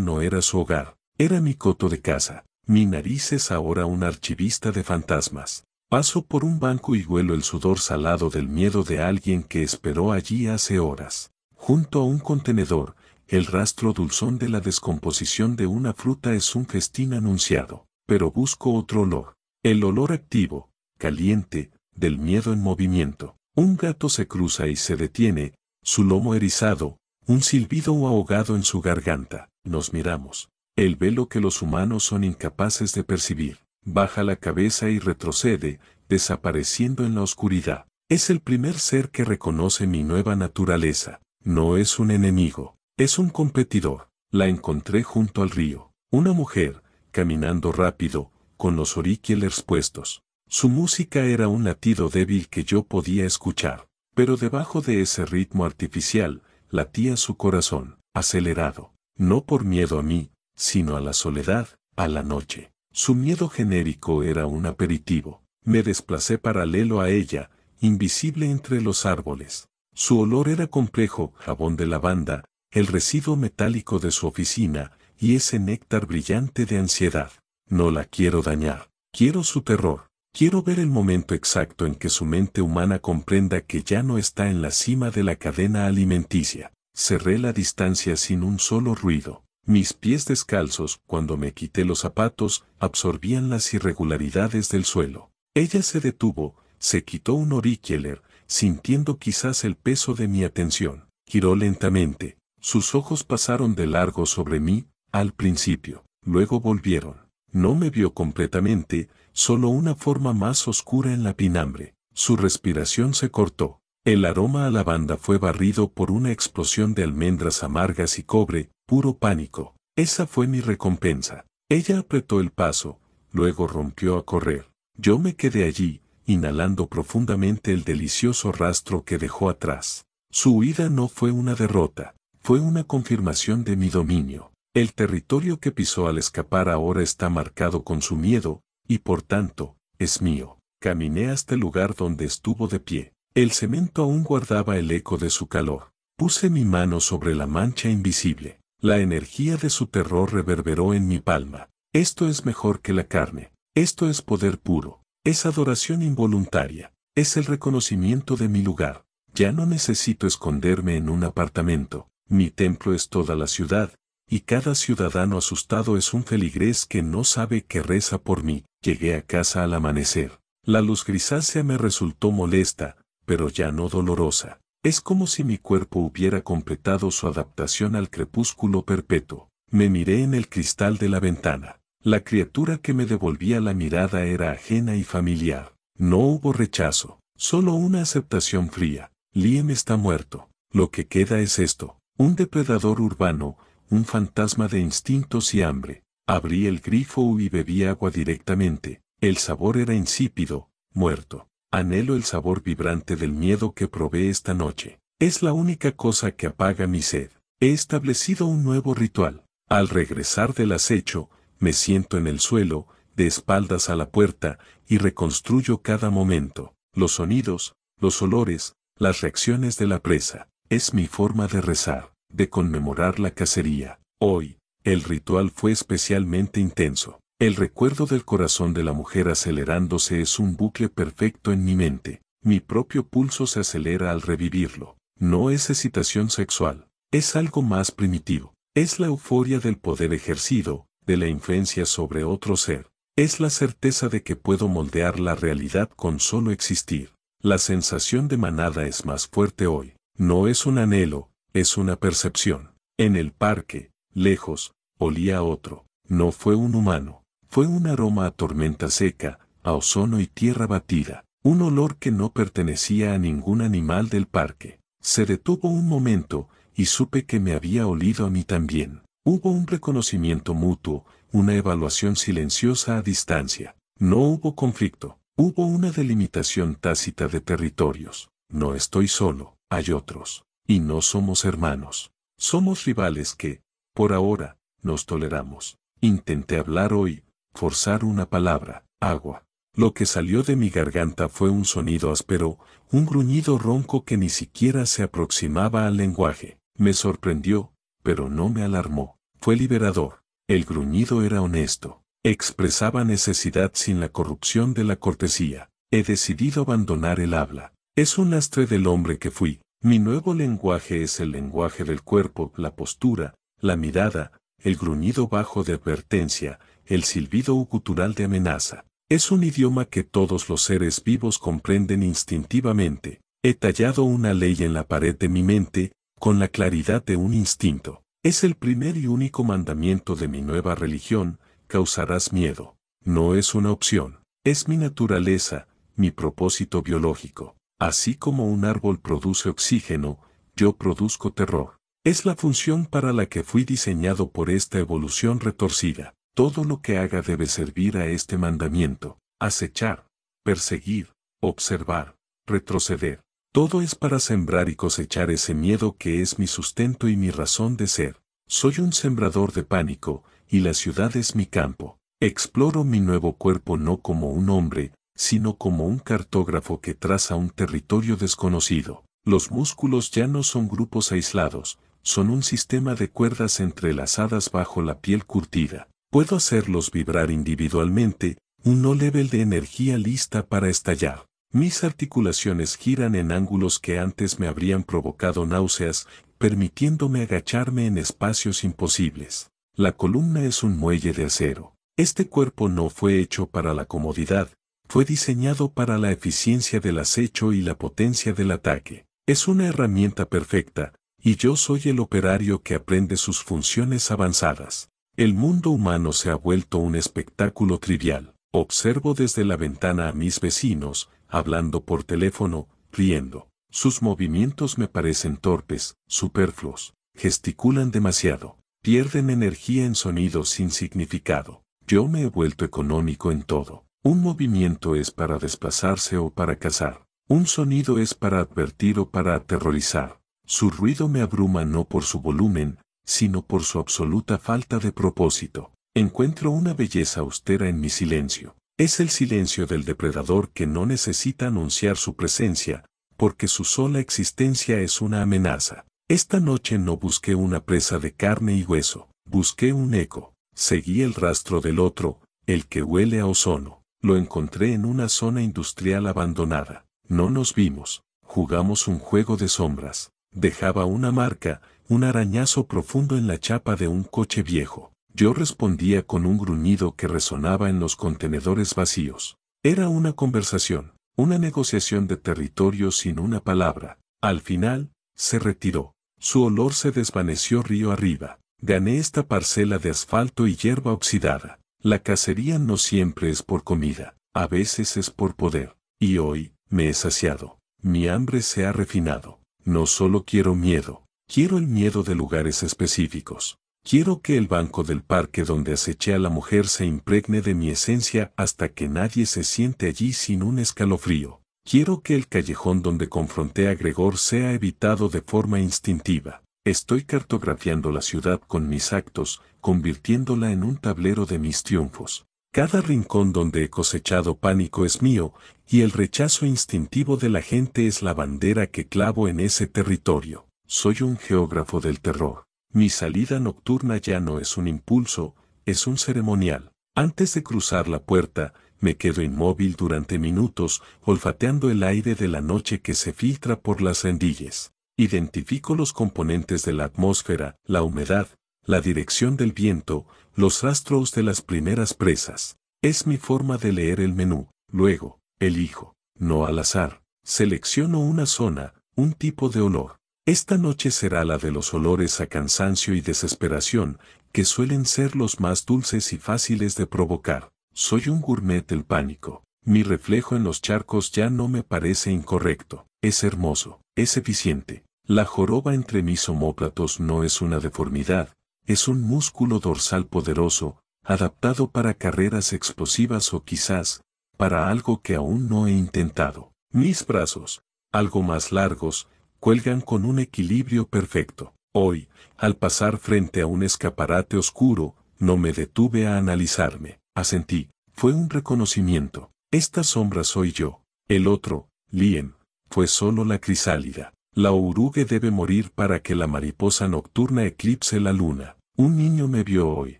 no era su hogar, era mi coto de casa. Mi nariz es ahora un archivista de fantasmas. Paso por un banco y huelo el sudor salado del miedo de alguien que esperó allí hace horas. Junto a un contenedor, el rastro dulzón de la descomposición de una fruta es un festín anunciado, pero busco otro olor. El olor activo, caliente, del miedo en movimiento. Un gato se cruza y se detiene, su lomo erizado, un silbido o ahogado en su garganta. Nos miramos. El velo que los humanos son incapaces de percibir, baja la cabeza y retrocede, desapareciendo en la oscuridad. Es el primer ser que reconoce mi nueva naturaleza. No es un enemigo, es un competidor. La encontré junto al río. Una mujer, caminando rápido, con los auriculares puestos. Su música era un latido débil que yo podía escuchar, pero debajo de ese ritmo artificial, latía su corazón, acelerado, no por miedo a mí, sino a la soledad, a la noche. Su miedo genérico era un aperitivo. Me desplacé paralelo a ella, invisible entre los árboles. Su olor era complejo, jabón de lavanda, el residuo metálico de su oficina, y ese néctar brillante de ansiedad. No la quiero dañar. Quiero su terror. Quiero ver el momento exacto en que su mente humana comprenda que ya no está en la cima de la cadena alimenticia. Cerré la distancia sin un solo ruido. Mis pies descalzos, cuando me quité los zapatos, absorbían las irregularidades del suelo. Ella se detuvo, se quitó un auricular, sintiendo quizás el peso de mi atención. Giró lentamente. Sus ojos pasaron de largo sobre mí, al principio. Luego volvieron. No me vio completamente, solo una forma más oscura en la pinambre. Su respiración se cortó. El aroma a lavanda fue barrido por una explosión de almendras amargas y cobre, puro pánico. Esa fue mi recompensa. Ella apretó el paso, luego rompió a correr. Yo me quedé allí, inhalando profundamente el delicioso rastro que dejó atrás. Su huida no fue una derrota, fue una confirmación de mi dominio. El territorio que pisó al escapar ahora está marcado con su miedo, y por tanto, es mío. Caminé hasta el lugar donde estuvo de pie. El cemento aún guardaba el eco de su calor. Puse mi mano sobre la mancha invisible. La energía de su terror reverberó en mi palma. Esto es mejor que la carne. Esto es poder puro. Es adoración involuntaria. Es el reconocimiento de mi lugar. Ya no necesito esconderme en un apartamento. Mi templo es toda la ciudad, y cada ciudadano asustado es un feligrés que no sabe que reza por mí. Llegué a casa al amanecer. La luz grisácea me resultó molesta, pero ya no dolorosa. Es como si mi cuerpo hubiera completado su adaptación al crepúsculo perpetuo. Me miré en el cristal de la ventana. La criatura que me devolvía la mirada era ajena y familiar. No hubo rechazo, solo una aceptación fría. Liam está muerto. Lo que queda es esto: un depredador urbano, un fantasma de instintos y hambre. Abrí el grifo y bebí agua directamente. El sabor era insípido, muerto. Anhelo el sabor vibrante del miedo que probé esta noche. Es la única cosa que apaga mi sed. He establecido un nuevo ritual. Al regresar del acecho, me siento en el suelo, de espaldas a la puerta, y reconstruyo cada momento. Los sonidos, los olores, las reacciones de la presa. Es mi forma de rezar, de conmemorar la cacería. Hoy, el ritual fue especialmente intenso. El recuerdo del corazón de la mujer acelerándose es un bucle perfecto en mi mente. Mi propio pulso se acelera al revivirlo. No es excitación sexual, es algo más primitivo. Es la euforia del poder ejercido, de la influencia sobre otro ser. Es la certeza de que puedo moldear la realidad con solo existir. La sensación de manada es más fuerte hoy. No es un anhelo, es una percepción. En el parque, lejos, olía a otro. No fue un humano. Fue un aroma a tormenta seca, a ozono y tierra batida, un olor que no pertenecía a ningún animal del parque. Se detuvo un momento, y supe que me había olido a mí también. Hubo un reconocimiento mutuo, una evaluación silenciosa a distancia. No hubo conflicto, hubo una delimitación tácita de territorios. No estoy solo, hay otros. Y no somos hermanos. Somos rivales que, por ahora, nos toleramos. Intenté hablar hoy, forzar una palabra, agua. Lo que salió de mi garganta fue un sonido áspero, un gruñido ronco que ni siquiera se aproximaba al lenguaje. Me sorprendió, pero no me alarmó. Fue liberador. El gruñido era honesto. Expresaba necesidad sin la corrupción de la cortesía. He decidido abandonar el habla. Es un lastre del hombre que fui. Mi nuevo lenguaje es el lenguaje del cuerpo, la postura, la mirada, el gruñido bajo de advertencia, el silbido gutural de amenaza. Es un idioma que todos los seres vivos comprenden instintivamente. He tallado una ley en la pared de mi mente, con la claridad de un instinto. Es el primer y único mandamiento de mi nueva religión: causarás miedo. No es una opción. Es mi naturaleza, mi propósito biológico. Así como un árbol produce oxígeno, yo produzco terror. Es la función para la que fui diseñado por esta evolución retorcida. Todo lo que haga debe servir a este mandamiento: acechar, perseguir, observar, retroceder. Todo es para sembrar y cosechar ese miedo que es mi sustento y mi razón de ser. Soy un sembrador de pánico, y la ciudad es mi campo. Exploro mi nuevo cuerpo no como un hombre, sino como un cartógrafo que traza un territorio desconocido. Los músculos ya no son grupos aislados, son un sistema de cuerdas entrelazadas bajo la piel curtida. Puedo hacerlos vibrar individualmente, un no-level de energía lista para estallar. Mis articulaciones giran en ángulos que antes me habrían provocado náuseas, permitiéndome agacharme en espacios imposibles. La columna es un muelle de acero. Este cuerpo no fue hecho para la comodidad, fue diseñado para la eficiencia del acecho y la potencia del ataque. Es una herramienta perfecta, y yo soy el operario que aprende sus funciones avanzadas. El mundo humano se ha vuelto un espectáculo trivial. Observo desde la ventana a mis vecinos, hablando por teléfono, riendo. Sus movimientos me parecen torpes, superfluos, gesticulan demasiado, pierden energía en sonidos sin significado. Yo me he vuelto económico en todo. Un movimiento es para desplazarse o para cazar. Un sonido es para advertir o para aterrorizar. Su ruido me abruma no por su volumen, sino por su absoluta falta de propósito. Encuentro una belleza austera en mi silencio. Es el silencio del depredador que no necesita anunciar su presencia, porque su sola existencia es una amenaza. Esta noche no busqué una presa de carne y hueso, busqué un eco. Seguí el rastro del otro, el que huele a ozono. Lo encontré en una zona industrial abandonada. No nos vimos, jugamos un juego de sombras. Dejaba una marca, un arañazo profundo en la chapa de un coche viejo. Yo respondía con un gruñido que resonaba en los contenedores vacíos. Era una conversación, una negociación de territorio sin una palabra. Al final, se retiró. Su olor se desvaneció río arriba. Gané esta parcela de asfalto y hierba oxidada. La cacería no siempre es por comida, a veces es por poder. Y hoy, me he saciado. Mi hambre se ha refinado. No solo quiero miedo, quiero el miedo de lugares específicos. Quiero que el banco del parque donde aceché a la mujer se impregne de mi esencia hasta que nadie se siente allí sin un escalofrío. Quiero que el callejón donde confronté a Gregor sea evitado de forma instintiva. Estoy cartografiando la ciudad con mis actos, convirtiéndola en un tablero de mis triunfos. Cada rincón donde he cosechado pánico es mío, y el rechazo instintivo de la gente es la bandera que clavo en ese territorio. Soy un geógrafo del terror. Mi salida nocturna ya no es un impulso, es un ceremonial. Antes de cruzar la puerta, me quedo inmóvil durante minutos, olfateando el aire de la noche que se filtra por las rendillas. Identifico los componentes de la atmósfera, la humedad, la dirección del viento, los rastros de las primeras presas. Es mi forma de leer el menú. Luego, elijo, no al azar, selecciono una zona, un tipo de olor. Esta noche será la de los olores a cansancio y desesperación, que suelen ser los más dulces y fáciles de provocar. Soy un gourmet del pánico. Mi reflejo en los charcos ya no me parece incorrecto. Es hermoso, es eficiente. La joroba entre mis omóplatos no es una deformidad, es un músculo dorsal poderoso, adaptado para carreras explosivas o quizás, para algo que aún no he intentado. Mis brazos, algo más largos, cuelgan con un equilibrio perfecto. Hoy, al pasar frente a un escaparate oscuro, no me detuve a analizarme. Asentí. Fue un reconocimiento. Esta sombra soy yo. El otro, Liem, fue solo la crisálida. La orugue debe morir para que la mariposa nocturna eclipse la luna. Un niño me vio hoy,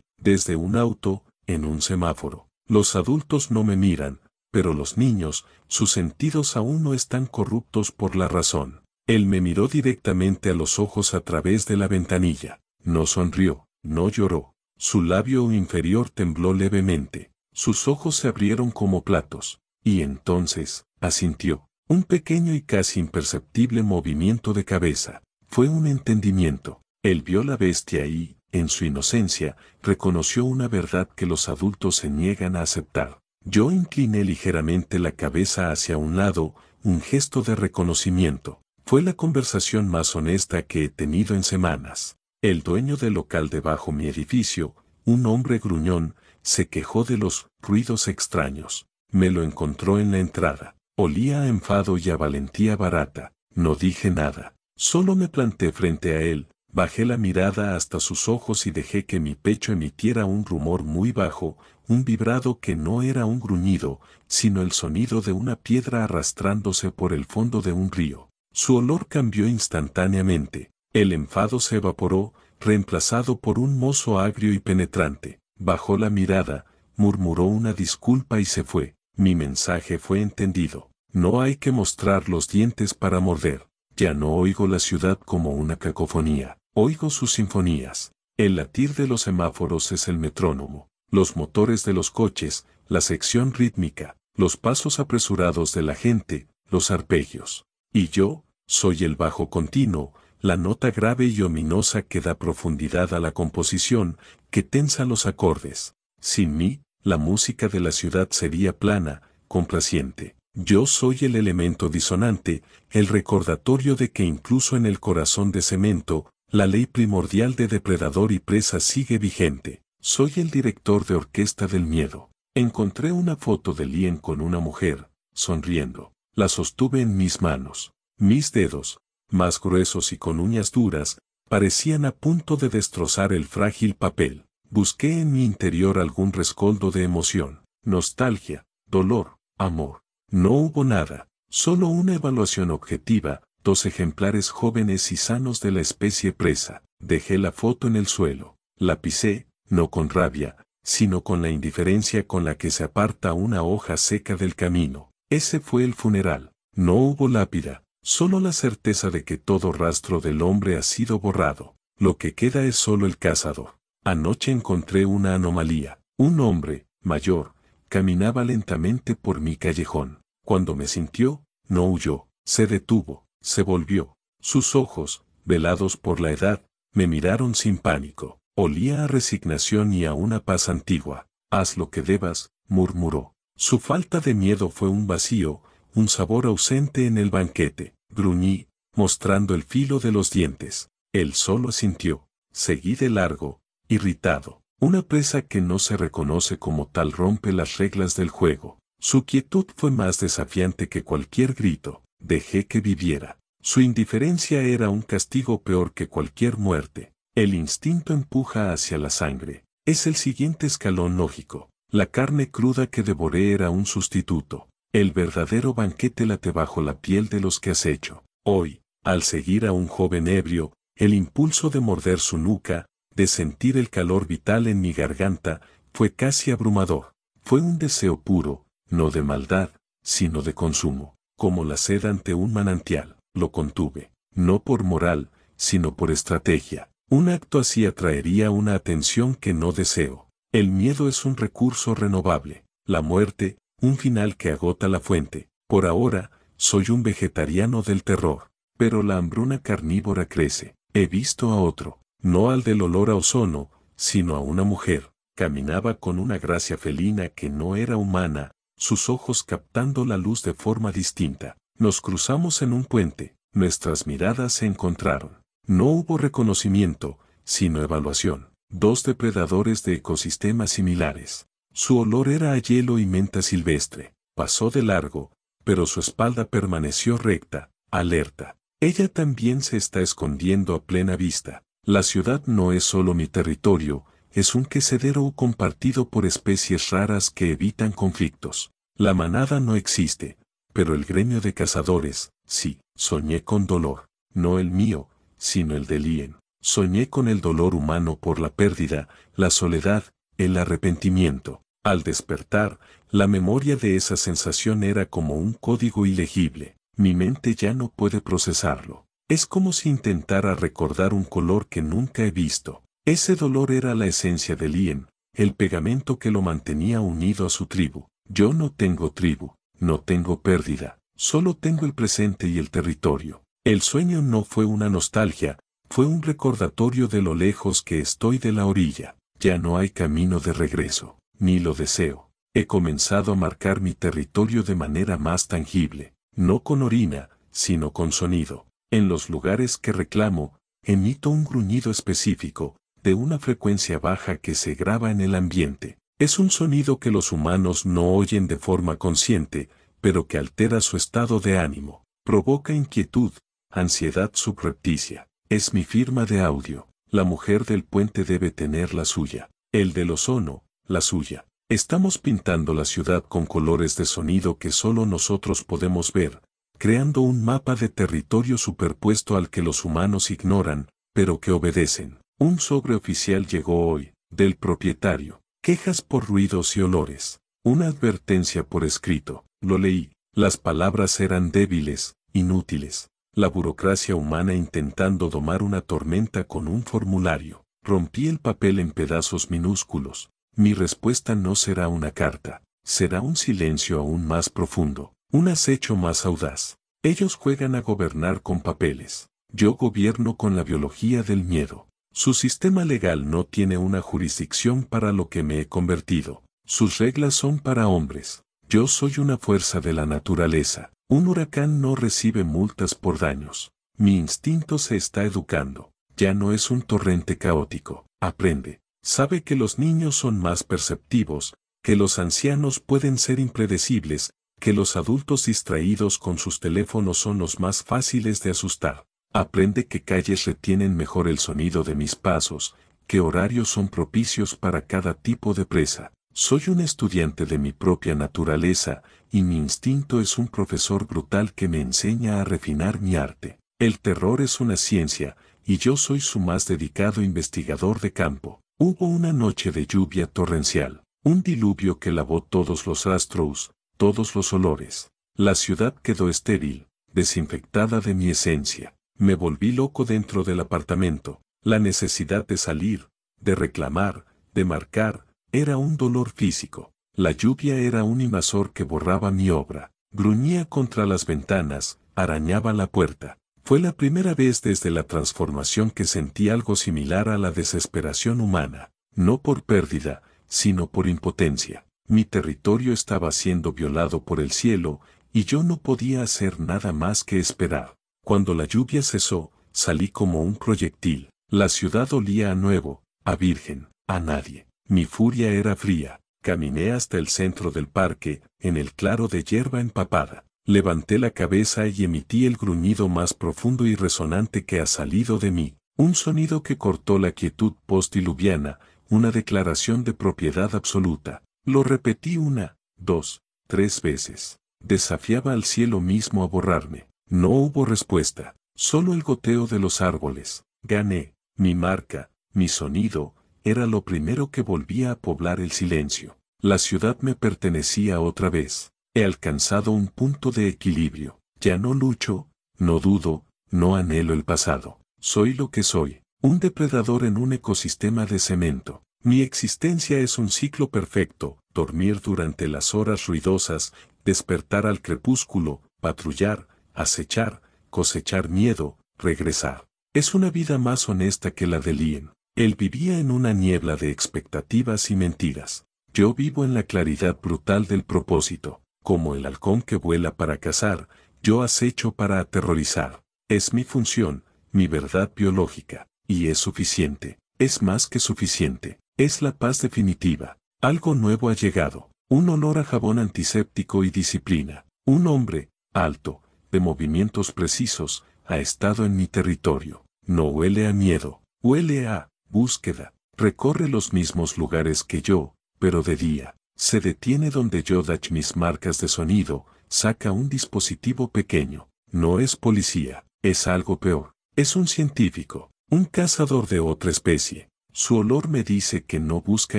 desde un auto, en un semáforo. Los adultos no me miran, pero los niños, sus sentidos aún no están corruptos por la razón. Él me miró directamente a los ojos a través de la ventanilla. No sonrió, no lloró. Su labio inferior tembló levemente. Sus ojos se abrieron como platos. Y entonces, asintió. Un pequeño y casi imperceptible movimiento de cabeza. Fue un entendimiento. Él vio la bestia y, en su inocencia, reconoció una verdad que los adultos se niegan a aceptar. Yo incliné ligeramente la cabeza hacia un lado, un gesto de reconocimiento. Fue la conversación más honesta que he tenido en semanas. El dueño del local debajo mi edificio, un hombre gruñón, se quejó de los ruidos extraños. Me lo encontró en la entrada. Olía a enfado y a valentía barata. No dije nada. Solo me planté frente a él, bajé la mirada hasta sus ojos y dejé que mi pecho emitiera un rumor muy bajo, un vibrado que no era un gruñido, sino el sonido de una piedra arrastrándose por el fondo de un río. Su olor cambió instantáneamente. El enfado se evaporó, reemplazado por un mozo agrio y penetrante. Bajó la mirada, murmuró una disculpa y se fue. Mi mensaje fue entendido. No hay que mostrar los dientes para morder. Ya no oigo la ciudad como una cacofonía. Oigo sus sinfonías. El latir de los semáforos es el metrónomo. Los motores de los coches, la sección rítmica, los pasos apresurados de la gente, los arpegios. Y yo, soy el bajo continuo, la nota grave y ominosa que da profundidad a la composición, que tensa los acordes. Sin mí, la música de la ciudad sería plana, complaciente. Yo soy el elemento disonante, el recordatorio de que incluso en el corazón de cemento, la ley primordial de depredador y presa sigue vigente. Soy el director de orquesta del miedo. Encontré una foto de Lien con una mujer, sonriendo. La sostuve en mis manos. Mis dedos, más gruesos y con uñas duras, parecían a punto de destrozar el frágil papel. Busqué en mi interior algún rescoldo de emoción, nostalgia, dolor, amor. No hubo nada, solo una evaluación objetiva, 2 ejemplares jóvenes y sanos de la especie presa. Dejé la foto en el suelo, la pisé, no con rabia, sino con la indiferencia con la que se aparta una hoja seca del camino. Ese fue el funeral. No hubo lápida, solo la certeza de que todo rastro del hombre ha sido borrado. Lo que queda es solo el cazador. Anoche encontré una anomalía. Un hombre, mayor, caminaba lentamente por mi callejón. Cuando me sintió, no huyó, se detuvo, se volvió. Sus ojos, velados por la edad, me miraron sin pánico. Olía a resignación y a una paz antigua. Haz lo que debas, murmuró. Su falta de miedo fue un vacío, un sabor ausente en el banquete. Gruñí, mostrando el filo de los dientes. Él solo asintió. Seguí de largo, irritado. Una presa que no se reconoce como tal rompe las reglas del juego. Su quietud fue más desafiante que cualquier grito. Dejé que viviera. Su indiferencia era un castigo peor que cualquier muerte. El instinto empuja hacia la sangre. Es el siguiente escalón lógico. La carne cruda que devoré era un sustituto. El verdadero banquete late bajo la piel de los que has hecho. Hoy, al seguir a un joven ebrio, el impulso de morder su nuca, de sentir el calor vital en mi garganta, fue casi abrumador. Fue un deseo puro, no de maldad, sino de consumo. Como la sed ante un manantial, lo contuve. No por moral, sino por estrategia. Un acto así atraería una atención que no deseo. El miedo es un recurso renovable. La muerte, un final que agota la fuente. Por ahora, soy un vegetariano del terror. Pero la hambruna carnívora crece. He visto a otro. No al del olor a ozono, sino a una mujer. Caminaba con una gracia felina que no era humana, sus ojos captando la luz de forma distinta. Nos cruzamos en un puente, nuestras miradas se encontraron. No hubo reconocimiento, sino evaluación. 2 depredadores de ecosistemas similares. Su olor era a hielo y menta silvestre. Pasó de largo, pero su espalda permaneció recta, alerta. Ella también se está escondiendo a plena vista. La ciudad no es solo mi territorio, es un quesedero compartido por especies raras que evitan conflictos. La manada no existe, pero el gremio de cazadores, sí. Soñé con dolor, no el mío, sino el de Lien. Soñé con el dolor humano por la pérdida, la soledad, el arrepentimiento. Al despertar, la memoria de esa sensación era como un código ilegible. Mi mente ya no puede procesarlo. Es como si intentara recordar un color que nunca he visto. Ese dolor era la esencia de Lien, el pegamento que lo mantenía unido a su tribu. Yo no tengo tribu, no tengo pérdida, solo tengo el presente y el territorio. El sueño no fue una nostalgia, fue un recordatorio de lo lejos que estoy de la orilla. Ya no hay camino de regreso, ni lo deseo. He comenzado a marcar mi territorio de manera más tangible, no con orina, sino con sonido. En los lugares que reclamo, emito un gruñido específico, de una frecuencia baja que se graba en el ambiente. Es un sonido que los humanos no oyen de forma consciente, pero que altera su estado de ánimo, provoca inquietud, ansiedad subrepticia. Es mi firma de audio. La mujer del puente debe tener la suya. El del ozono, la suya. Estamos pintando la ciudad con colores de sonido que solo nosotros podemos ver, creando un mapa de territorio superpuesto al que los humanos ignoran, pero que obedecen. Un sobre oficial llegó hoy, del propietario. Quejas por ruidos y olores. Una advertencia por escrito. Lo leí. Las palabras eran débiles, inútiles. La burocracia humana intentando domar una tormenta con un formulario. Rompí el papel en pedazos minúsculos. Mi respuesta no será una carta. Será un silencio aún más profundo. Un acecho más audaz. Ellos juegan a gobernar con papeles. Yo gobierno con la biología del miedo. Su sistema legal no tiene una jurisdicción para lo que me he convertido. Sus reglas son para hombres. Yo soy una fuerza de la naturaleza. Un huracán no recibe multas por daños. Mi instinto se está educando. Ya no es un torrente caótico. Aprende. Sabe que los niños son más perceptivos, que los ancianos pueden ser impredecibles, que los adultos distraídos con sus teléfonos son los más fáciles de asustar. Aprende que calles retienen mejor el sonido de mis pasos, que horarios son propicios para cada tipo de presa. Soy un estudiante de mi propia naturaleza, y mi instinto es un profesor brutal que me enseña a refinar mi arte. El terror es una ciencia, y yo soy su más dedicado investigador de campo. Hubo una noche de lluvia torrencial, un diluvio que lavó todos los rastros, todos los olores. La ciudad quedó estéril, desinfectada de mi esencia. Me volví loco dentro del apartamento. La necesidad de salir, de reclamar, de marcar, era un dolor físico. La lluvia era un invasor que borraba mi obra. Gruñía contra las ventanas, arañaba la puerta. Fue la primera vez desde la transformación que sentí algo similar a la desesperación humana. No por pérdida, sino por impotencia. Mi territorio estaba siendo violado por el cielo, y yo no podía hacer nada más que esperar. Cuando la lluvia cesó, salí como un proyectil. La ciudad olía a nuevo, a virgen, a nadie. Mi furia era fría. Caminé hasta el centro del parque, en el claro de hierba empapada. Levanté la cabeza y emití el gruñido más profundo y resonante que ha salido de mí. Un sonido que cortó la quietud postdiluviana, una declaración de propiedad absoluta. Lo repetí 1, 2, 3 veces. Desafiaba al cielo mismo a borrarme. No hubo respuesta, solo el goteo de los árboles. Gané. Mi marca, mi sonido, era lo primero que volvía a poblar el silencio. La ciudad me pertenecía otra vez. He alcanzado un punto de equilibrio. Ya no lucho, no dudo, no anhelo el pasado. Soy lo que soy, un depredador en un ecosistema de cemento. Mi existencia es un ciclo perfecto: dormir durante las horas ruidosas, despertar al crepúsculo, patrullar, acechar, cosechar miedo, regresar. Es una vida más honesta que la de Lien. Él vivía en una niebla de expectativas y mentiras. Yo vivo en la claridad brutal del propósito. Como el halcón que vuela para cazar, yo acecho para aterrorizar. Es mi función, mi verdad biológica, y es suficiente. Es más que suficiente. Es la paz definitiva. Algo nuevo ha llegado. Un olor a jabón antiséptico y disciplina. Un hombre, alto, de movimientos precisos, ha estado en mi territorio. No huele a miedo, huele a búsqueda. Recorre los mismos lugares que yo, pero de día. Se detiene donde yo dach mis marcas de sonido, saca un dispositivo pequeño. No es policía, es algo peor. Es un científico, un cazador de otra especie. Su olor me dice que no busca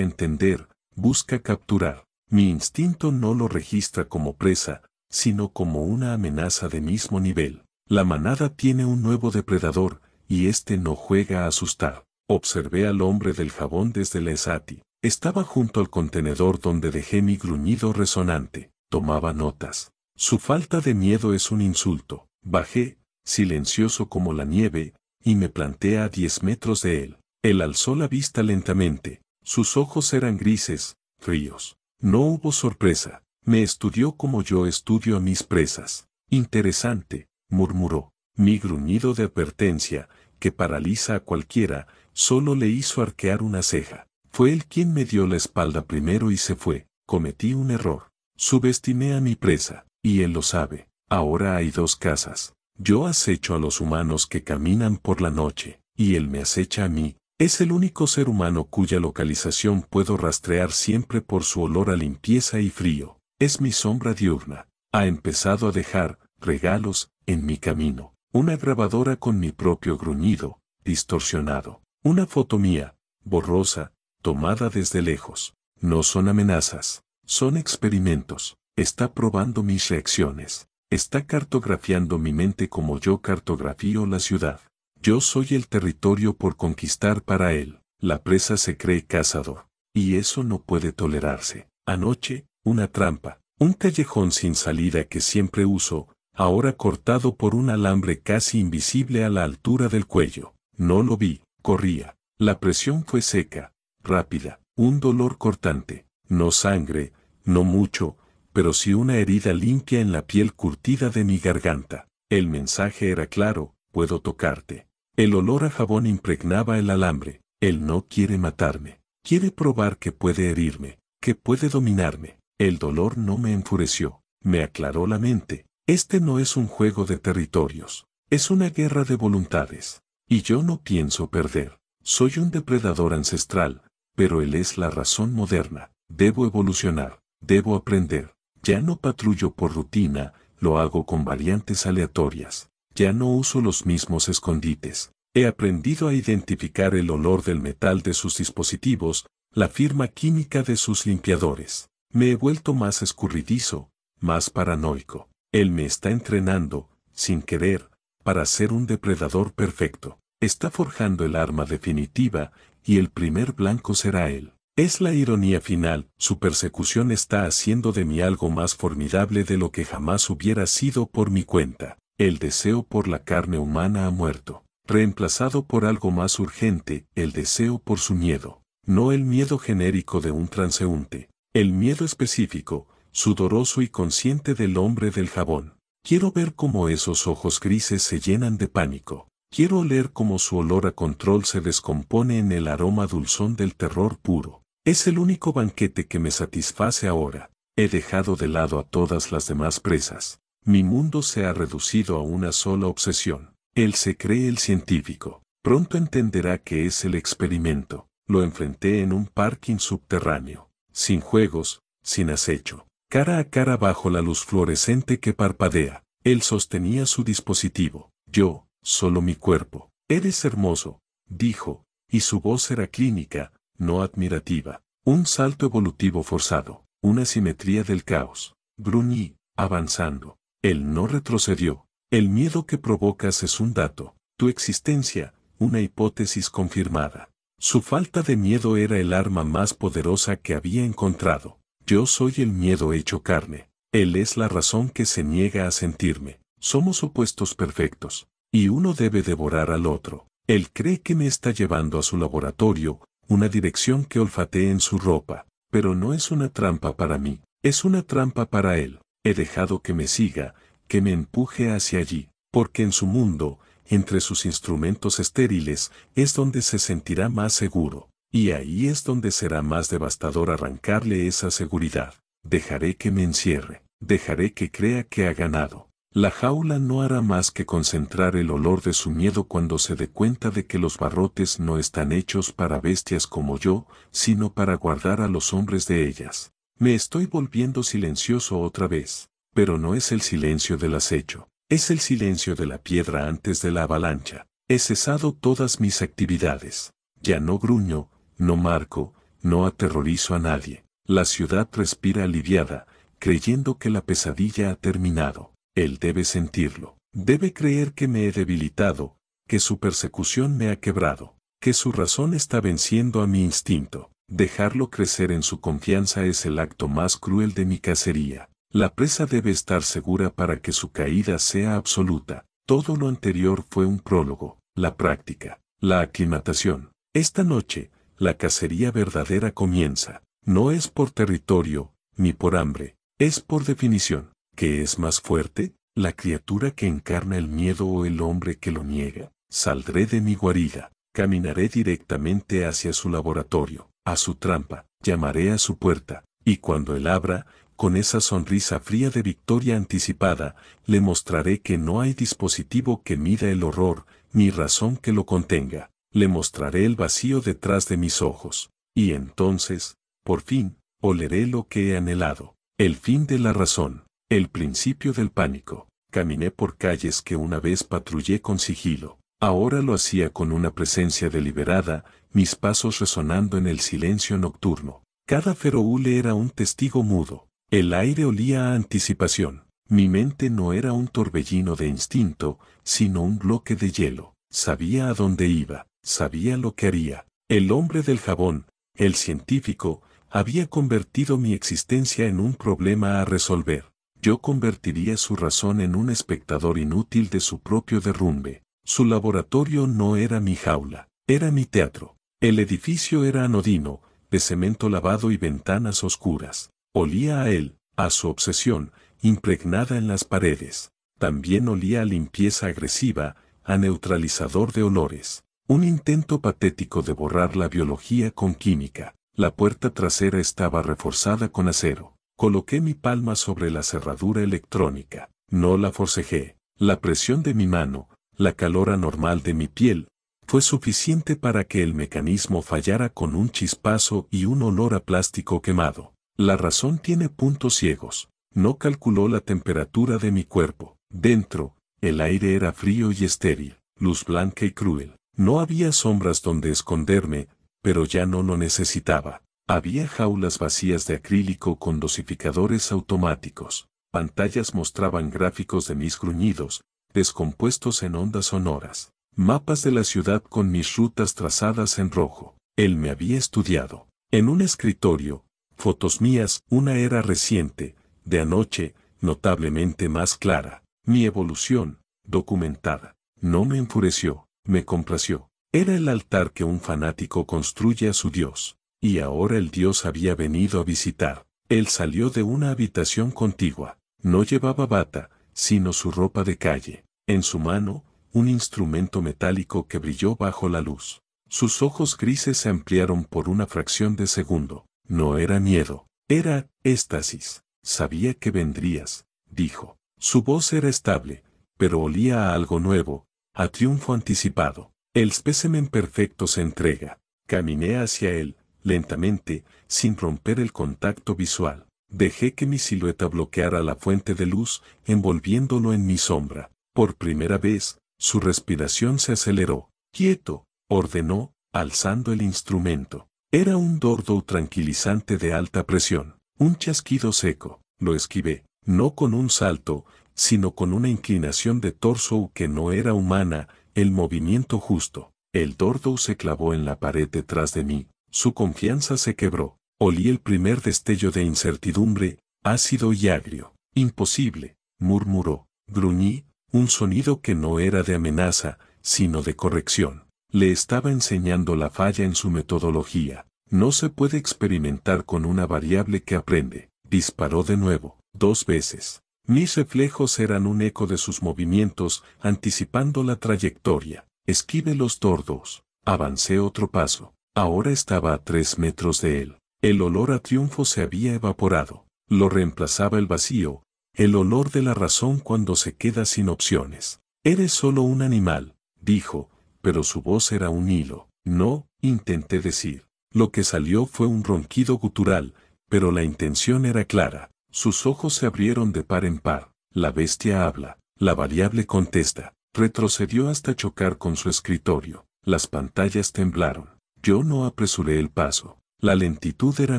entender, busca capturar. Mi instinto no lo registra como presa, sino como una amenaza de mismo nivel. La manada tiene un nuevo depredador, y este no juega a asustar. Observé al hombre del jabón desde la ESATI. Estaba junto al contenedor donde dejé mi gruñido resonante. Tomaba notas. Su falta de miedo es un insulto. Bajé, silencioso como la nieve, y me planté a 10 metros de él. Él alzó la vista lentamente. Sus ojos eran grises, fríos. No hubo sorpresa. Me estudió como yo estudio a mis presas. Interesante, murmuró. Mi gruñido de advertencia, que paraliza a cualquiera, solo le hizo arquear una ceja. Fue él quien me dio la espalda primero y se fue. Cometí un error. Subestimé a mi presa, y él lo sabe. Ahora hay dos casas. Yo acecho a los humanos que caminan por la noche, y él me acecha a mí. Es el único ser humano cuya localización puedo rastrear siempre por su olor a limpieza y frío. Es mi sombra diurna. Ha empezado a dejar regalos en mi camino. Una grabadora con mi propio gruñido, distorsionado. Una foto mía, borrosa, tomada desde lejos. No son amenazas, son experimentos. Está probando mis reacciones. Está cartografiando mi mente como yo cartografío la ciudad. Yo soy el territorio por conquistar para él. La presa se cree cazador. Y eso no puede tolerarse. Anoche, una trampa. Un callejón sin salida que siempre uso, ahora cortado por un alambre casi invisible a la altura del cuello. No lo vi, corría. La presión fue seca, rápida, un dolor cortante. No sangre, no mucho, pero sí una herida limpia en la piel curtida de mi garganta. El mensaje era claro, puedo tocarte. El olor a jabón impregnaba el alambre. Él no quiere matarme. Quiere probar que puede herirme, que puede dominarme. El dolor no me enfureció, me aclaró la mente. Este no es un juego de territorios, es una guerra de voluntades. Y yo no pienso perder. Soy un depredador ancestral, pero él es la razón moderna. Debo evolucionar, debo aprender. Ya no patrullo por rutina, lo hago con variantes aleatorias. Ya no uso los mismos escondites. He aprendido a identificar el olor del metal de sus dispositivos, la firma química de sus limpiadores. Me he vuelto más escurridizo, más paranoico. Él me está entrenando, sin querer, para ser un depredador perfecto. Está forjando el arma definitiva, y el primer blanco será él. Es la ironía final, su persecución está haciendo de mí algo más formidable de lo que jamás hubiera sido por mi cuenta. El deseo por la carne humana ha muerto, reemplazado por algo más urgente, el deseo por su miedo. No el miedo genérico de un transeúnte, el miedo específico, sudoroso y consciente del hombre del jabón. Quiero ver cómo esos ojos grises se llenan de pánico. Quiero oler cómo su olor a control se descompone en el aroma dulzón del terror puro. Es el único banquete que me satisface ahora. He dejado de lado a todas las demás presas. Mi mundo se ha reducido a una sola obsesión. Él se cree el científico. Pronto entenderá que es el experimento. Lo enfrenté en un parking subterráneo. Sin juegos, sin acecho. Cara a cara bajo la luz fluorescente que parpadea. Él sostenía su dispositivo. Yo, solo mi cuerpo. Eres hermoso, dijo, y su voz era clínica, no admirativa. Un salto evolutivo forzado, una simetría del caos. Gruñí, avanzando. Él no retrocedió. El miedo que provocas es un dato. Tu existencia, una hipótesis confirmada. Su falta de miedo era el arma más poderosa que había encontrado. Yo soy el miedo hecho carne. Él es la razón que se niega a sentirme. Somos opuestos perfectos. Y uno debe devorar al otro. Él cree que me está llevando a su laboratorio, una dirección que olfateé en su ropa. Pero no es una trampa para mí. Es una trampa para él. He dejado que me siga, que me empuje hacia allí. Porque en su mundo, entre sus instrumentos estériles, es donde se sentirá más seguro. Y ahí es donde será más devastador arrancarle esa seguridad. Dejaré que me encierre. Dejaré que crea que ha ganado. La jaula no hará más que concentrar el olor de su miedo cuando se dé cuenta de que los barrotes no están hechos para bestias como yo, sino para guardar a los hombres de ellas. Me estoy volviendo silencioso otra vez, pero no es el silencio del acecho, es el silencio de la piedra antes de la avalancha. He cesado todas mis actividades. Ya no gruño, no marco, no aterrorizo a nadie. La ciudad respira aliviada, creyendo que la pesadilla ha terminado. Él debe sentirlo. Debe creer que me he debilitado, que su persecución me ha quebrado, que su razón está venciendo a mi instinto. Dejarlo crecer en su confianza es el acto más cruel de mi cacería. La presa debe estar segura para que su caída sea absoluta. Todo lo anterior fue un prólogo, la práctica, la aclimatación. Esta noche, la cacería verdadera comienza. No es por territorio, ni por hambre, es por definición. ¿Qué es más fuerte? ¿La criatura que encarna el miedo o el hombre que lo niega? Saldré de mi guarida, caminaré directamente hacia su laboratorio, a su trampa, llamaré a su puerta, y cuando él abra, con esa sonrisa fría de victoria anticipada, le mostraré que no hay dispositivo que mida el horror, ni razón que lo contenga. Le mostraré el vacío detrás de mis ojos, y entonces, por fin, oleré lo que he anhelado, el fin de la razón, el principio del pánico. Caminé por calles que una vez patrullé con sigilo, ahora lo hacía con una presencia deliberada, mis pasos resonando en el silencio nocturno. Cada ferohule era un testigo mudo. El aire olía a anticipación. Mi mente no era un torbellino de instinto, sino un bloque de hielo. Sabía a dónde iba, sabía lo que haría. El hombre del jabón, el científico, había convertido mi existencia en un problema a resolver. Yo convertiría su razón en un espectador inútil de su propio derrumbe. Su laboratorio no era mi jaula, era mi teatro. El edificio era anodino, de cemento lavado y ventanas oscuras. Olía a él, a su obsesión, impregnada en las paredes. También olía a limpieza agresiva, a neutralizador de olores. Un intento patético de borrar la biología con química. La puerta trasera estaba reforzada con acero. Coloqué mi palma sobre la cerradura electrónica. No la forcejé. La presión de mi mano, la calor anormal de mi piel, fue suficiente para que el mecanismo fallara con un chispazo y un olor a plástico quemado. La razón tiene puntos ciegos. No calculó la temperatura de mi cuerpo. Dentro, el aire era frío y estéril, luz blanca y cruel. No había sombras donde esconderme, pero ya no lo necesitaba. Había jaulas vacías de acrílico con dosificadores automáticos. Pantallas mostraban gráficos de mis gruñidos, descompuestos en ondas sonoras. Mapas de la ciudad con mis rutas trazadas en rojo. Él me había estudiado. En un escritorio, fotos mías, una era reciente, de anoche, notablemente más clara. Mi evolución, documentada. No me enfureció, me complació. Era el altar que un fanático construye a su Dios. Y ahora el Dios había venido a visitar. Él salió de una habitación contigua. No llevaba bata, sino su ropa de calle. En su mano, un instrumento metálico que brilló bajo la luz. Sus ojos grises se ampliaron por una fracción de segundo. No era miedo, era éxtasis. Sabía que vendrías, dijo. Su voz era estable, pero olía a algo nuevo, a triunfo anticipado. El espécimen perfecto se entrega. Caminé hacia él, lentamente, sin romper el contacto visual. Dejé que mi silueta bloqueara la fuente de luz, envolviéndolo en mi sombra. Por primera vez, su respiración se aceleró. Quieto, ordenó, alzando el instrumento. Era un Dordow tranquilizante de alta presión. Un chasquido seco. Lo esquivé, no con un salto, sino con una inclinación de torso que no era humana, el movimiento justo. El Dordow se clavó en la pared detrás de mí. Su confianza se quebró. Olí el primer destello de incertidumbre, ácido y agrio. Imposible, murmuró. Gruñí, un sonido que no era de amenaza, sino de corrección. Le estaba enseñando la falla en su metodología. No se puede experimentar con una variable que aprende. Disparó de nuevo, 2 veces. Mis reflejos eran un eco de sus movimientos, anticipando la trayectoria. Esquive los Dordows. Avancé otro paso. Ahora estaba a 3 metros de él. El olor a triunfo se había evaporado. Lo reemplazaba el vacío, el olor de la razón cuando se queda sin opciones. Eres solo un animal, dijo, pero su voz era un hilo. No, intenté decir. Lo que salió fue un ronquido gutural, pero la intención era clara. Sus ojos se abrieron de par en par. La bestia habla. La variable contesta. Retrocedió hasta chocar con su escritorio. Las pantallas temblaron. Yo no apresuré el paso. La lentitud era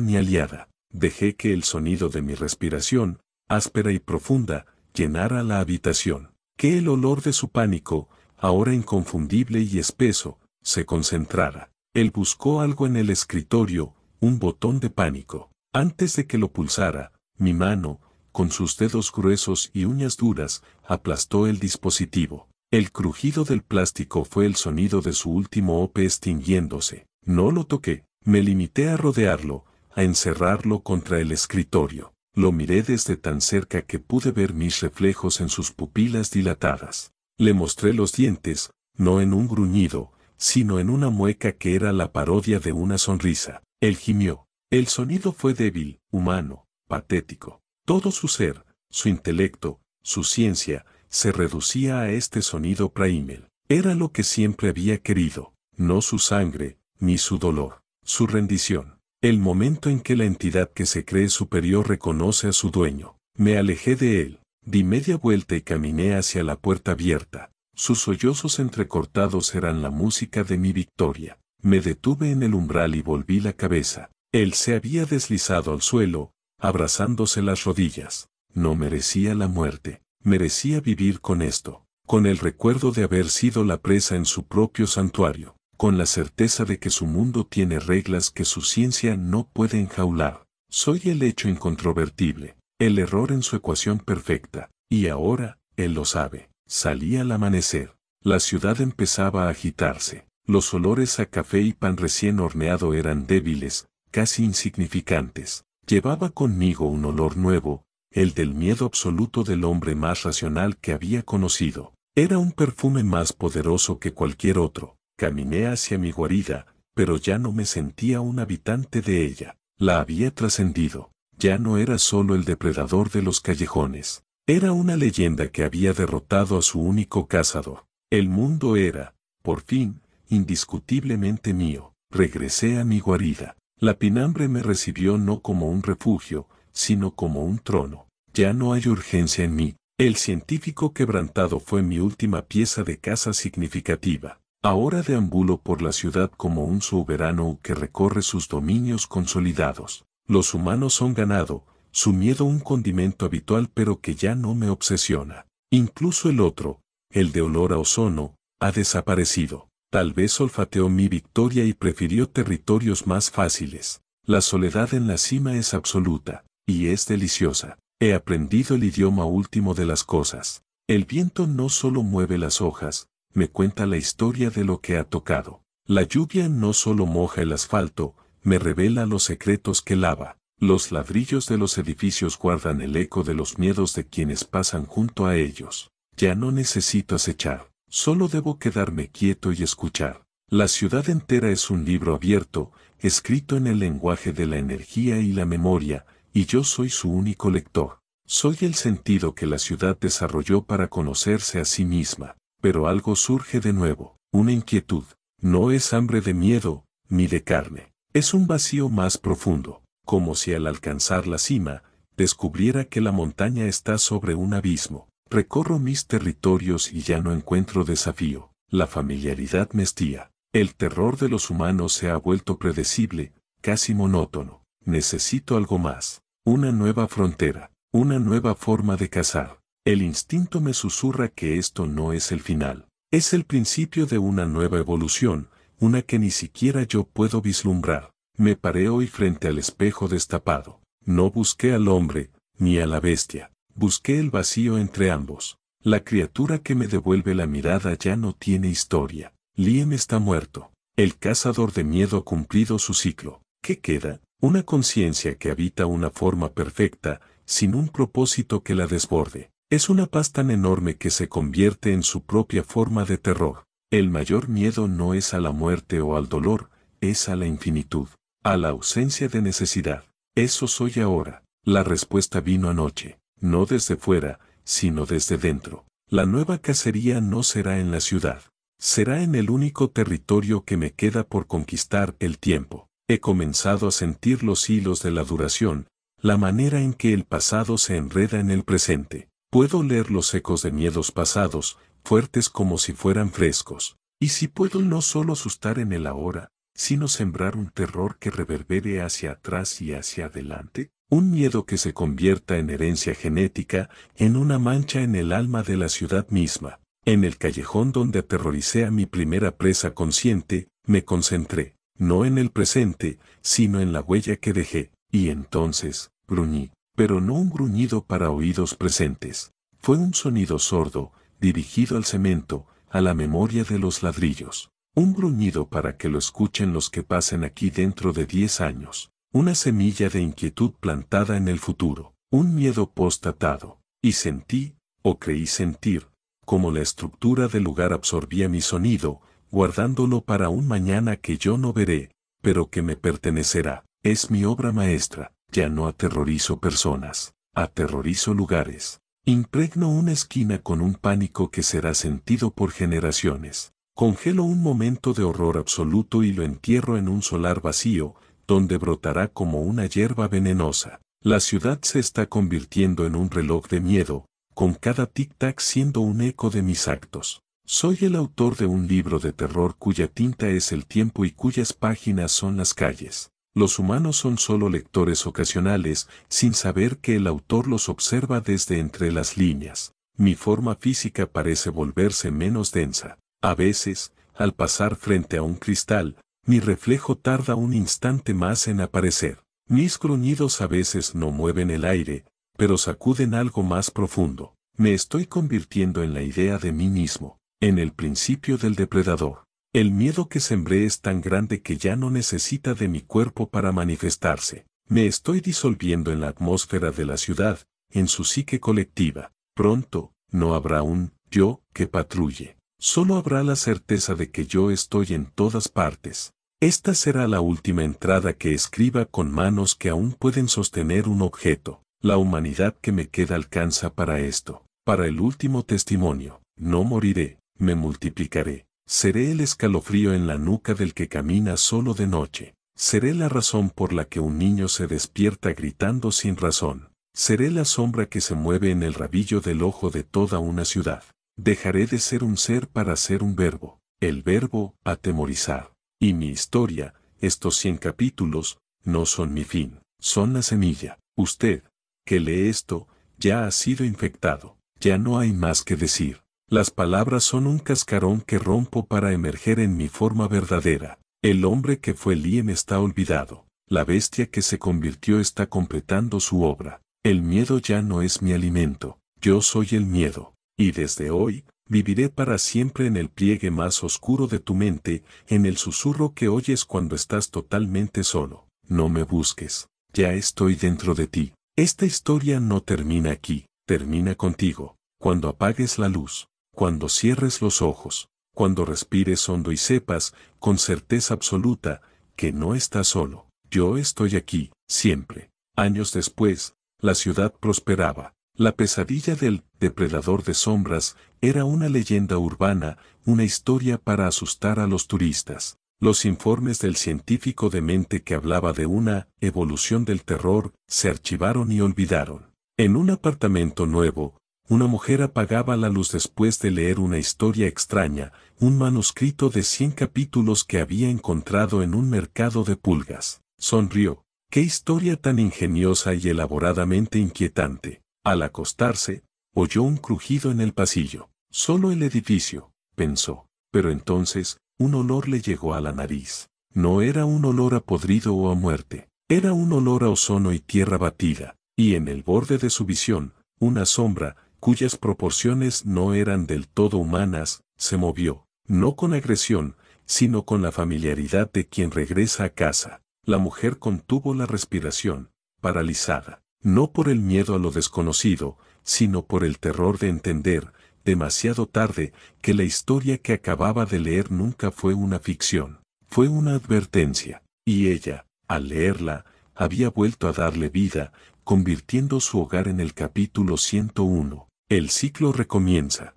mi aliada. Dejé que el sonido de mi respiración, áspera y profunda, llenara la habitación. Que el olor de su pánico, ahora inconfundible y espeso, se concentrara. Él buscó algo en el escritorio, un botón de pánico. Antes de que lo pulsara, mi mano, con sus dedos gruesos y uñas duras, aplastó el dispositivo. El crujido del plástico fue el sonido de su último OP extinguiéndose. No lo toqué, me limité a rodearlo, a encerrarlo contra el escritorio. Lo miré desde tan cerca que pude ver mis reflejos en sus pupilas dilatadas. Le mostré los dientes, no en un gruñido, sino en una mueca que era la parodia de una sonrisa. Él gimió. El sonido fue débil, humano, patético. Todo su ser, su intelecto, su ciencia, se reducía a este sonido primal. Era lo que siempre había querido, no su sangre, ni su dolor, su rendición. El momento en que la entidad que se cree superior reconoce a su dueño. Me alejé de él, di media vuelta y caminé hacia la puerta abierta. Sus sollozos entrecortados eran la música de mi victoria. Me detuve en el umbral y volví la cabeza. Él se había deslizado al suelo, abrazándose las rodillas. No merecía la muerte, merecía vivir con esto, con el recuerdo de haber sido la presa en su propio santuario, con la certeza de que su mundo tiene reglas que su ciencia no puede enjaular. Soy el hecho incontrovertible, el error en su ecuación perfecta, y ahora, él lo sabe. Salía al amanecer. La ciudad empezaba a agitarse. Los olores a café y pan recién horneado eran débiles, casi insignificantes. Llevaba conmigo un olor nuevo, el del miedo absoluto del hombre más racional que había conocido. Era un perfume más poderoso que cualquier otro. Caminé hacia mi guarida, pero ya no me sentía un habitante de ella. La había trascendido. Ya no era solo el depredador de los callejones. Era una leyenda que había derrotado a su único cazador. El mundo era, por fin, indiscutiblemente mío. Regresé a mi guarida. La pinambre me recibió no como un refugio, sino como un trono. Ya no hay urgencia en mí. El científico quebrantado fue mi última pieza de caza significativa. Ahora deambulo por la ciudad como un soberano que recorre sus dominios consolidados. Los humanos son ganado, su miedo un condimento habitual pero que ya no me obsesiona. Incluso el otro, el de olor a ozono, ha desaparecido. Tal vez olfateó mi victoria y prefirió territorios más fáciles. La soledad en la cima es absoluta, y es deliciosa. He aprendido el idioma último de las cosas. El viento no solo mueve las hojas, me cuenta la historia de lo que ha tocado. La lluvia no solo moja el asfalto, me revela los secretos que lava. Los ladrillos de los edificios guardan el eco de los miedos de quienes pasan junto a ellos. Ya no necesito acechar, solo debo quedarme quieto y escuchar. La ciudad entera es un libro abierto, escrito en el lenguaje de la energía y la memoria, y yo soy su único lector. Soy el sentido que la ciudad desarrolló para conocerse a sí misma, pero algo surge de nuevo, una inquietud. No es hambre de miedo, ni de carne, es un vacío más profundo. Como si al alcanzar la cima, descubriera que la montaña está sobre un abismo. Recorro mis territorios y ya no encuentro desafío. La familiaridad me estía. El terror de los humanos se ha vuelto predecible, casi monótono. Necesito algo más. Una nueva frontera, una nueva forma de cazar. El instinto me susurra que esto no es el final. Es el principio de una nueva evolución, una que ni siquiera yo puedo vislumbrar. Me paré hoy frente al espejo destapado. No busqué al hombre, ni a la bestia. Busqué el vacío entre ambos. La criatura que me devuelve la mirada ya no tiene historia. Liam está muerto. El cazador de miedo ha cumplido su ciclo. ¿Qué queda? Una conciencia que habita una forma perfecta, sin un propósito que la desborde. Es una paz tan enorme que se convierte en su propia forma de terror. El mayor miedo no es a la muerte o al dolor, es a la infinitud. A la ausencia de necesidad. Eso soy ahora. La respuesta vino anoche, no desde fuera, sino desde dentro. La nueva cacería no será en la ciudad. Será en el único territorio que me queda por conquistar, el tiempo. He comenzado a sentir los hilos de la duración, la manera en que el pasado se enreda en el presente. Puedo leer los ecos de miedos pasados, fuertes como si fueran frescos. Y si puedo no solo asustar en el ahora, sino sembrar un terror que reverbere hacia atrás y hacia adelante, un miedo que se convierta en herencia genética, en una mancha en el alma de la ciudad misma. En el callejón donde aterroricé a mi primera presa consciente, me concentré, no en el presente, sino en la huella que dejé, y entonces, gruñí, pero no un gruñido para oídos presentes. Fue un sonido sordo, dirigido al cemento, a la memoria de los ladrillos. Un gruñido para que lo escuchen los que pasen aquí dentro de 10 años. Una semilla de inquietud plantada en el futuro. Un miedo postatado. Y sentí, o creí sentir, como la estructura del lugar absorbía mi sonido, guardándolo para un mañana que yo no veré, pero que me pertenecerá. Es mi obra maestra. Ya no aterrorizo personas. Aterrorizo lugares. Impregno una esquina con un pánico que será sentido por generaciones. Congelo un momento de horror absoluto y lo entierro en un solar vacío, donde brotará como una hierba venenosa. La ciudad se está convirtiendo en un reloj de miedo, con cada tic-tac siendo un eco de mis actos. Soy el autor de un libro de terror cuya tinta es el tiempo y cuyas páginas son las calles. Los humanos son solo lectores ocasionales, sin saber que el autor los observa desde entre las líneas. Mi forma física parece volverse menos densa. A veces, al pasar frente a un cristal, mi reflejo tarda un instante más en aparecer. Mis gruñidos a veces no mueven el aire, pero sacuden algo más profundo. Me estoy convirtiendo en la idea de mí mismo, en el principio del depredador. El miedo que sembré es tan grande que ya no necesita de mi cuerpo para manifestarse. Me estoy disolviendo en la atmósfera de la ciudad, en su psique colectiva. Pronto, no habrá un yo que patrulle. Solo habrá la certeza de que yo estoy en todas partes. Esta será la última entrada que escriba con manos que aún pueden sostener un objeto. La humanidad que me queda alcanza para esto, para el último testimonio. No moriré, me multiplicaré. Seré el escalofrío en la nuca del que camina solo de noche. Seré la razón por la que un niño se despierta gritando sin razón. Seré la sombra que se mueve en el rabillo del ojo de toda una ciudad. Dejaré de ser un ser para ser un verbo. El verbo, atemorizar. Y mi historia, estos 100 capítulos, no son mi fin, son la semilla. Usted, que lee esto, ya ha sido infectado. Ya no hay más que decir. Las palabras son un cascarón que rompo para emerger en mi forma verdadera. El hombre que fue Liam está olvidado. La bestia que se convirtió está completando su obra. El miedo ya no es mi alimento. Yo soy el miedo. Y desde hoy, viviré para siempre en el pliegue más oscuro de tu mente, en el susurro que oyes cuando estás totalmente solo. No me busques. Ya estoy dentro de ti. Esta historia no termina aquí. Termina contigo. Cuando apagues la luz. Cuando cierres los ojos, cuando respires hondo y sepas, con certeza absoluta, que no estás solo. Yo estoy aquí, siempre. Años después, la ciudad prosperaba. La pesadilla del depredador de sombras era una leyenda urbana, una historia para asustar a los turistas. Los informes del científico demente que hablaba de una evolución del terror se archivaron y olvidaron. En un apartamento nuevo, una mujer apagaba la luz después de leer una historia extraña, un manuscrito de 100 capítulos que había encontrado en un mercado de pulgas. Sonrió. ¡Qué historia tan ingeniosa y elaboradamente inquietante! Al acostarse, oyó un crujido en el pasillo. Solo el edificio, pensó. Pero entonces, un olor le llegó a la nariz. No era un olor a podrido o a muerte. Era un olor a ozono y tierra batida. Y en el borde de su visión, una sombra, cuyas proporciones no eran del todo humanas, se movió, no con agresión, sino con la familiaridad de quien regresa a casa. La mujer contuvo la respiración, paralizada, no por el miedo a lo desconocido, sino por el terror de entender, demasiado tarde, que la historia que acababa de leer nunca fue una ficción, fue una advertencia, y ella, al leerla, había vuelto a darle vida, convirtiendo su hogar en el capítulo 101. El ciclo recomienza.